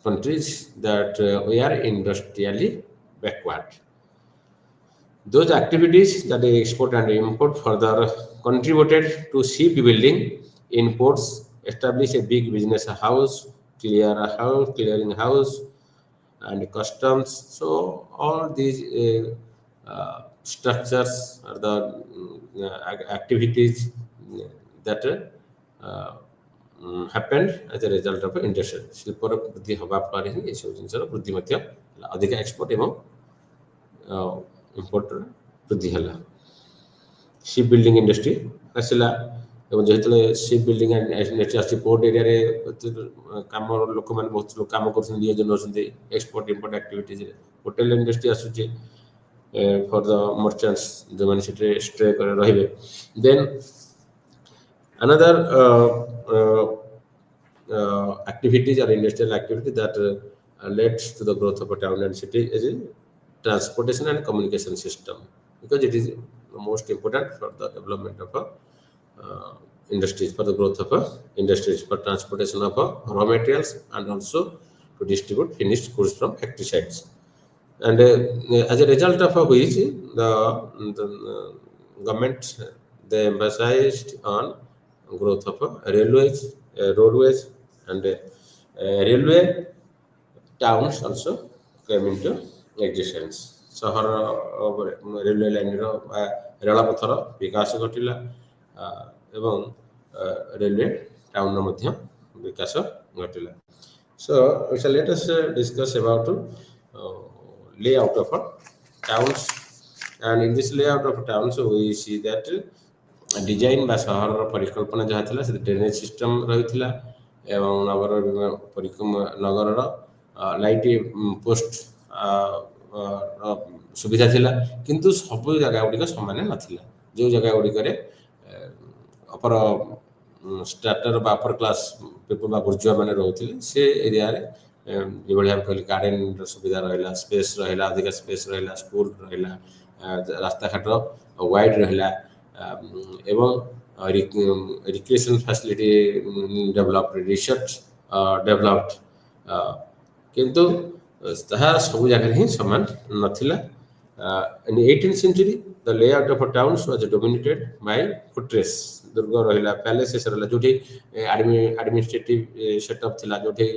countries that we are industrially backward. Those activities that they export and import further contributed to shipbuilding imports, establish a big business house, clearing house, and customs. So all these structures are the activities that happened as a result of industrial ଶିଳ୍ପର ବୃଦ୍ଧି ହେବା ଫଳରେ ହିଁ ଏସବୁ ଜିନିଷର ବୃଦ୍ଧି ମଧ୍ୟ ହେଲା ଅଧିକ ଏକ୍ସପୋର୍ଟ ଏବଂ ଇମ୍ପୋର୍ଟର ବୃଦ୍ଧି ହେଲା ସିପ୍ ବିଲ୍ଡିଂ ଇଣ୍ଡଷ୍ଟ୍ରି ଆସିଲା ଏବଂ ଯେତେବେଳେ ସିପ୍ ବିଲ୍ଡିଂ ଇଣ୍ଡଷ୍ଟ୍ରି ଆସିଛି ପୋର୍ଟ ଏରିଆରେ କାମ ଲୋକମାନେ ବହୁତ ଲୋକ କାମ କରୁଛନ୍ତି ନିୟୋଜନ ହେଉଛନ୍ତି ଏକ୍ସପୋର୍ଟ ଇମ୍ପୋର୍ଟ ଆକ୍ଟିଭିଟିଜରେ ହୋଟେଲ ଇଣ୍ଡଷ୍ଟ୍ରି ଆସୁଛି ଫର୍ ଦ ମର୍ଚାଣ୍ଟସ୍ ଯେଉଁମାନେ ସେଠାରେ ଷ୍ଟେ କରି ରହିବେ ଦେନ୍ another activities or industrial activity that leads to the growth of a town and city is in transportation and communication system because it is most important for the development of a industries for the growth of a industries for transportation of raw materials and also to distribute finished goods from factory sites and as a result of which the government they emphasized on growth of railways, roadways, and railway towns also came into existence. ସହର railway ଲାଇନ୍ର ରେଳପଥର ବିକାଶ ଘଟିଲା ଏବଂ railway ଟାଉନ୍ର ମଧ୍ୟ ବିକାଶ ଘଟିଲା. So let us discuss about layout of towns, and in this layout of towns we see that design बा सहर परिकल्पना जहाँ थिला से ड्रेनेज सिस्टम रहिथिला एवं नगर लाइट पोस्ट सुविधा थिला किंतु सब जगह गुड़िक समान नथिला जो जगह गुड़िक अपर स्टार्टर बा अपर क्लास पीपल बा बुर्जुआ माने रहउथिले से एरिया रे जेभଳି हम कहली गार्डन सुविधा रहिला स्पेस रहिला अधिक स्पेस रहिला स्कूल रहिला रास्ता घाट वाइड रहिला এবং recreation facility developed research developed किंतु ताहा सब जगह ही समान नथिला in 18th century the layout of towns was dominated by fortress दुर्ग रहिला पैलेसेस रहिला जोठी एडमिनिस्ट्रेटिव सेटअप थिला जोठी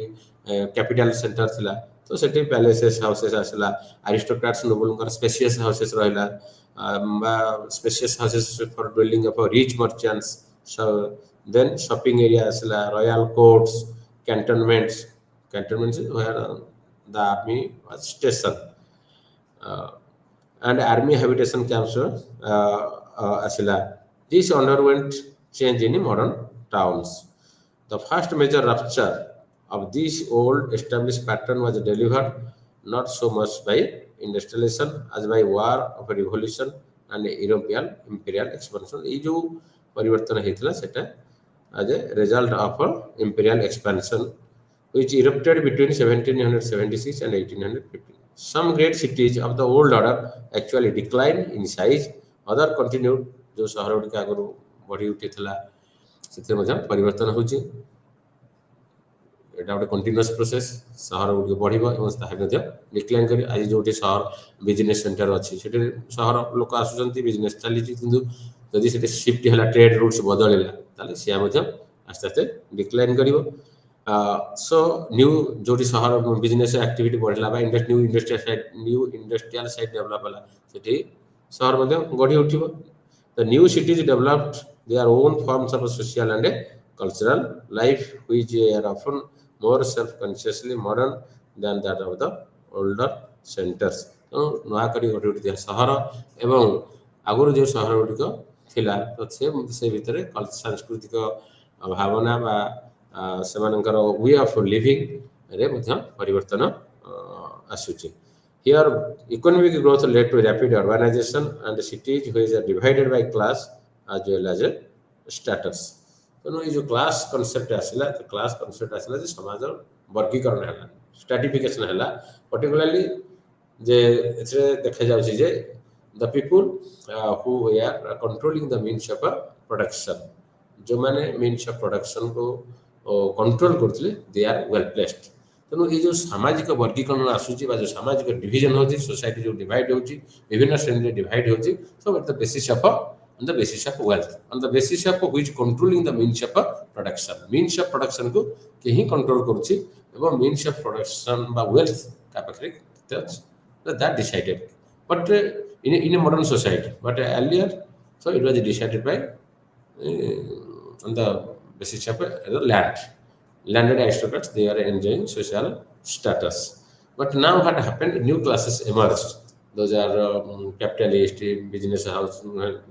कैपिटल सेंटर थिला तो सेठी पैलेसेस हाउसेस आसला अरिस्टोक्रेट्स नोबलकर स्पेशियस हाउसेस रहिला spacious houses for dwelling of rich merchants. So then shopping area asla, royal courts, cantonments where the army was stationed, and army habitation camps asla. This underwent change in modern towns. The first major rupture of this old established pattern was delivered not so much by industrialization as by war of revolution and European imperial expansion. ये जो परिवर्तन हेतला सेटा as a result of imperial expansion which erupted between 1776 and 1815. Some great cities of the old order actually declined in size. Other continued जो शहर गुड़िक आगु बढ़ी उठिला से परिवर्तन होची এটা ଗୋଟେ কন্টিনিউয়াস প্রসেস সহর গুড়ি বড়িব এবং তাহা মধ্যে ডিক্লাইন করি আজ যেটি সহর বিজনেস সেন্টার আছে সেটি সহর লোক আসুচন্তি বিজনেস চালিছি কিন্তু যদি সেটি শিফট হলা ট্রেড রুটস বদলিলা তাহলে সে মধ্যে আস্তে আস্তে ডিক্লাইন করিব সো নিউ যেটি সহর বিজনেস আক্টিভিটি বড়িলা বা নিউ ইন্ডস্ট্রিয়াল সাইট ডেভেলপ হলা সেটি সহর মধ্যে গড়ি উঠিব the new cities developed their own forms of social and cultural life which are often more self-consciously modern than that of the older centers. तो नया करी गोटे गोटे सहर एवं आगुरी जो सहर गुड़िक थिला तो से भितर सांस्कृतिक भावना बा सेमानकर वे ऑफ लिविंग रे मध्य परिवर्तन आसुची. Here economic growth led to rapid urbanization and cities which are divided by class as well as status. तो ये जो क्लास कॉन्सेप्ट आसला तो क्लास कॉन्सेप्ट आसला जे समाज वर्गीकरण हैला स्ट्रैटिफिकेशन हैला पर्टिकुलरली जे एथरे देखा जाउछि जे the people who were controlling the means of production, जो माने means of production को कंट्रोल करथिले, they are well placed. तेणु ये जो सामाजिक वर्गीकरण आसूची जो सामाजिक डिविजन होची, सोसाइटी जो डिवाइड होची, विभिन्न श्रेणी डिवाइड होची, so at the basis of on the basis of wealth, on the basis of which controlling the means of means of production को केही कंट्रोल करूची एवं means of production बा wealth का पाखरे that decided. But in a modern society, but earlier, so it was decided by on the basis of land. Landed aristocrats, they are enjoying social status. But now what happened? New classes emerged. Those are capitalist, business house,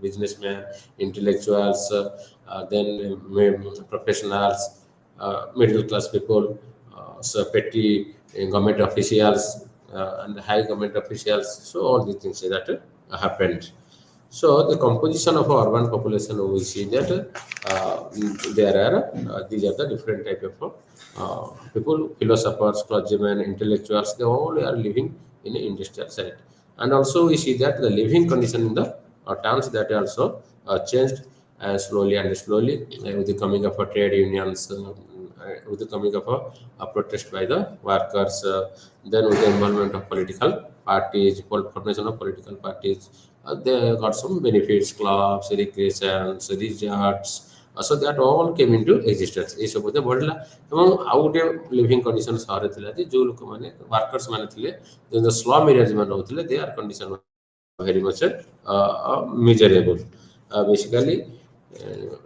businessmen, intellectuals, then professionals, middle class people, so petty government officials, and high government officials. So all these things that happened. So the composition of our urban population, we see that there are these are the different type of people, philosophers, clergymen, intellectuals. They all are living in an industrial site, and also we see that the living condition in the towns that also changed slowly and slowly with the coming of trade unions. With the coming of a protest by the workers, then with the involvement of political parties, formation of political parties, they got some benefits, clubs, recreations, resorts. So that all came into existence. ये सब बोलते बढ़ला एवं आउ गोटे living condition सहर थिला जे जो लोक माने वर्कर्स माने थिले जो स्लम एरियाज माने होथिले they are condition very much miserable. Basically,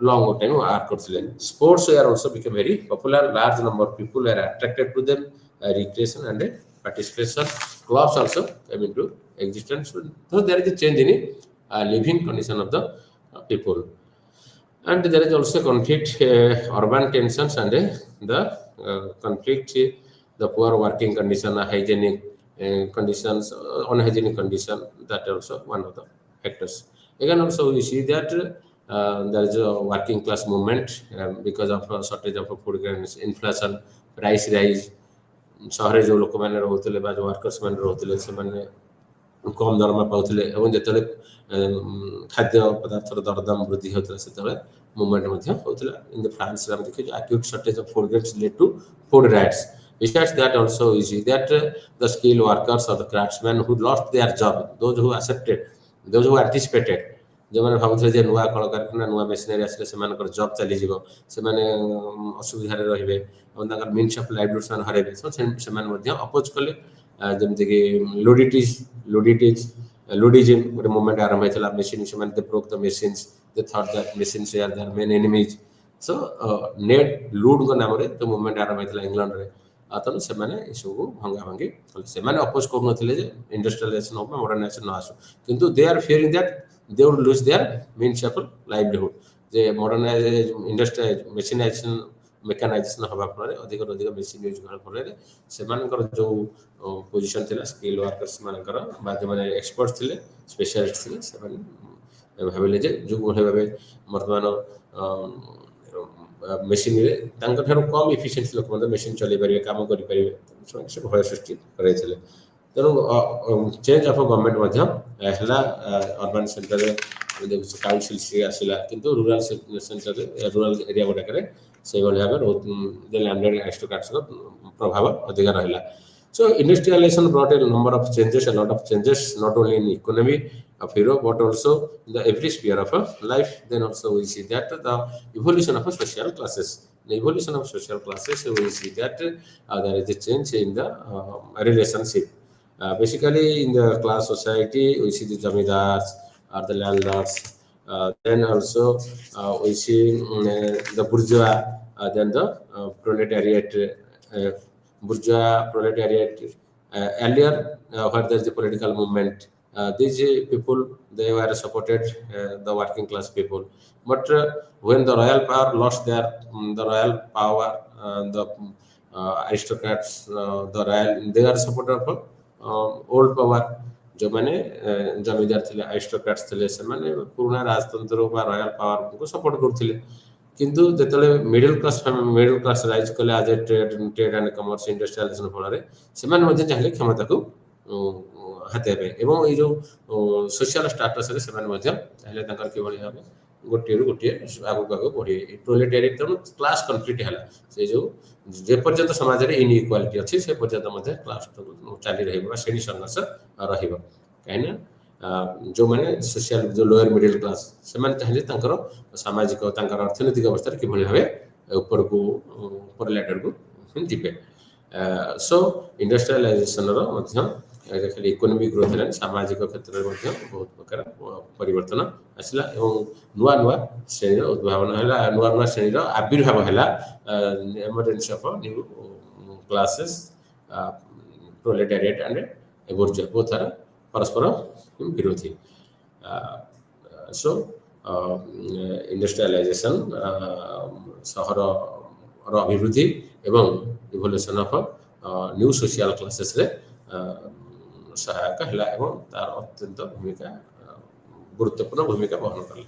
long time work करथिले. Sports were also became very popular. Large number of people were attracted to them. Recreation and participation. Clubs also came into existence. So there is a change in living condition of the people. And there is also conflict, urban tensions and the conflict, the poor working condition, hygienic conditions, unhygienic condition, that also one of the factors. Again, also we see that there is a working class movement because of shortage of food grains, inflation, price rise. सहरे जो लोक मैंने रोते बा जो workers मैंने रोते से मैंने कम दरमा पाउथिले एवं जेतले खाद्य पदार्थर दरदाम वृद्धि होतला सेतले मूवमेंट मध्ये होतला इन द फ्रांस रे हम देखि acute shortage of food grains led to food riots. Besides that also is that the skilled workers or the craftsmen who lost their job, those who accepted, those who anticipated, जो मैंने भाबुଥିଲେ जे नुवा कलकारखाना नुवा machinery आसले सेमानकर job चली जीवो सेमाने असुविधा रे रहिबे और ताकर मीन्स ऑफ लाइवलीहुड सन हरेबे सो सेमान मध्ये अपोज कले जेमति कि लुडिज्म गोटे मूवमेंट आरंभ होइतला मेशिन सेमान they broke the machines they thought that machines are their main enemies so Ned Ludd को नाम रे तो मूवमेंट आरंभ होइतला इंग्लैंड रे आतन सेमाने इसु भंगा भंगी कले सेमाने अपोज करनथिले जे इंडस्ट्रियलाइजेशन ऑफ मॉडर्नाइजेशन न आसु किंतु they are fearing that they would lose their means of livelihood. The modernization, industrial machinization, mechanization हवा फल अधिक अधिक machine यूज करने फल से मानकर जो पोजीशन थिला स्किल वर्कर्स मानकर बाद माने एक्सपर्ट्स थिले स्पेशलिस्ट थिले से माने भाबिले जे जो भले भाबे वर्तमान मशीन रे तांकर थारो कम एफिशिएंट लोक मतलब मशीन चले परिबे काम करि परिबे से भय सृष्टि करै थिले तेणु चेंज ऑफ गवर्नमेंट मध्य हैला अर्बन सेंटर रे काउंसिल से आसिला किंतु रूरल सेंटर रे रूरल एरिया गोटा करे से भले भाबे जे लैंडेड एरिस्टोक्रेट्स को प्रभाव अधिक रहला. So industrialization brought a number of changes, a lot of changes, not only in economy of Europe but also in the every sphere of life. Then also we see that the evolution of social classes. The evolution of social classes, we see that there is a change in the relationship. Basically, in the class society, we see the zamindars or the landlords. Then also we see the bourgeois, then the proletariat. Bourgeois proletariat. Earlier, where there is a political movement, these people they were supported the working class people. But when the royal power lost their the royal power, the aristocrats, the royal they are supported of old power जो माने जमींदार थिले आरिस्टोक्रेट्स थिले से माने पुराना राजतंत्र बा royal power को सपोर्ट करथिले किंतु जेतले मिडिल क्लास राइज कले आज ट्रेड एंड कमर्स इंडस्ट्रियलाइजेशन फल रे से माने मध्ये चाहले क्षमता को ହାତେଇବା ପାଇଁ ଏବଂ ଏଇ ଯେଉଁ ସୋସିଆଲ ଷ୍ଟାଟସରେ ସେମାନେ ମଧ୍ୟ ଚାହିଁଲେ ତାଙ୍କର କିଭଳି ଭାବେ ଗୋଟିଏରୁ ଗୋଟିଏ ଆଗକୁ ଆଗକୁ ବଢ଼ିବେ। ଏ ପ୍ରୋଲେଟାରିଏଟ ତେଣୁ କ୍ଲାସ୍ କନଫ୍ଲିକ୍ଟ ହେଲା ସେ ଯେଉଁ ଯେପର୍ଯ୍ୟନ୍ତ ସମାଜରେ ଇନ୍ଇକ୍ୱାଲିଟି ଅଛି ସେ ପର୍ଯ୍ୟନ୍ତ ମଧ୍ୟ କ୍ଲାସ୍ ଚାଲି ରହିବ ବା ଶ୍ରେଣୀ ସଂଘର୍ଷ ରହିବ। କାହିଁକିନା ଯେଉଁମାନେ ସୋସିଆଲ ଯେଉଁ ଲୋୟର ମିଡିଲ କ୍ଲାସ୍ ସେମାନେ ଚାହିଁଲେ ତାଙ୍କର ସାମାଜିକ ତାଙ୍କର ଅର୍ଥନୈତିକ ଅବସ୍ଥାରେ କିଭଳି ଭାବେ ଉପରକୁ ଉପର ଲ୍ୟାଡରକୁ ଯିବେ। ସୋ ଇଣ୍ଡଷ୍ଟ୍ରିଆଲାଇଜେସନର ମଧ୍ୟ ଖାଲି ଇକୋନୋମିକ୍ ଗ୍ରୋଥ ହେଲାନି, ସାମାଜିକ କ୍ଷେତ୍ରରେ ମଧ୍ୟ ବହୁତ ପ୍ରକାର ପରିବର୍ତ୍ତନ ଆସିଲା ଏବଂ ନୂଆ ନୂଆ ଶ୍ରେଣୀର ଉଦ୍ଭାବନ ହେଲା, ନୂଆ ନୂଆ ଶ୍ରେଣୀର ଆବିର୍ଭାବ ହେଲା। Emergence of new classes proletariat and bourgeoisie both are ପରସ୍ପର ବିରୋଧୀ। ସୋ ଇଣ୍ଡଷ୍ଟ୍ରିଆଲାଇଜେସନ ସହରର ଅଭିବୃଦ୍ଧି ଏବଂ ଇଭଲ୍ୟୁସନ୍ ଅଫ୍ ନ୍ୟୁ ସୋସିଆଲ କ୍ଲାସେସରେ ସହାୟକ ହେଲା ଏବଂ ତାର ଅତ୍ୟନ୍ତ ଭୂମିକା ଗୁରୁତ୍ୱପୂର୍ଣ୍ଣ ଭୂମିକା ବହନ କଲା।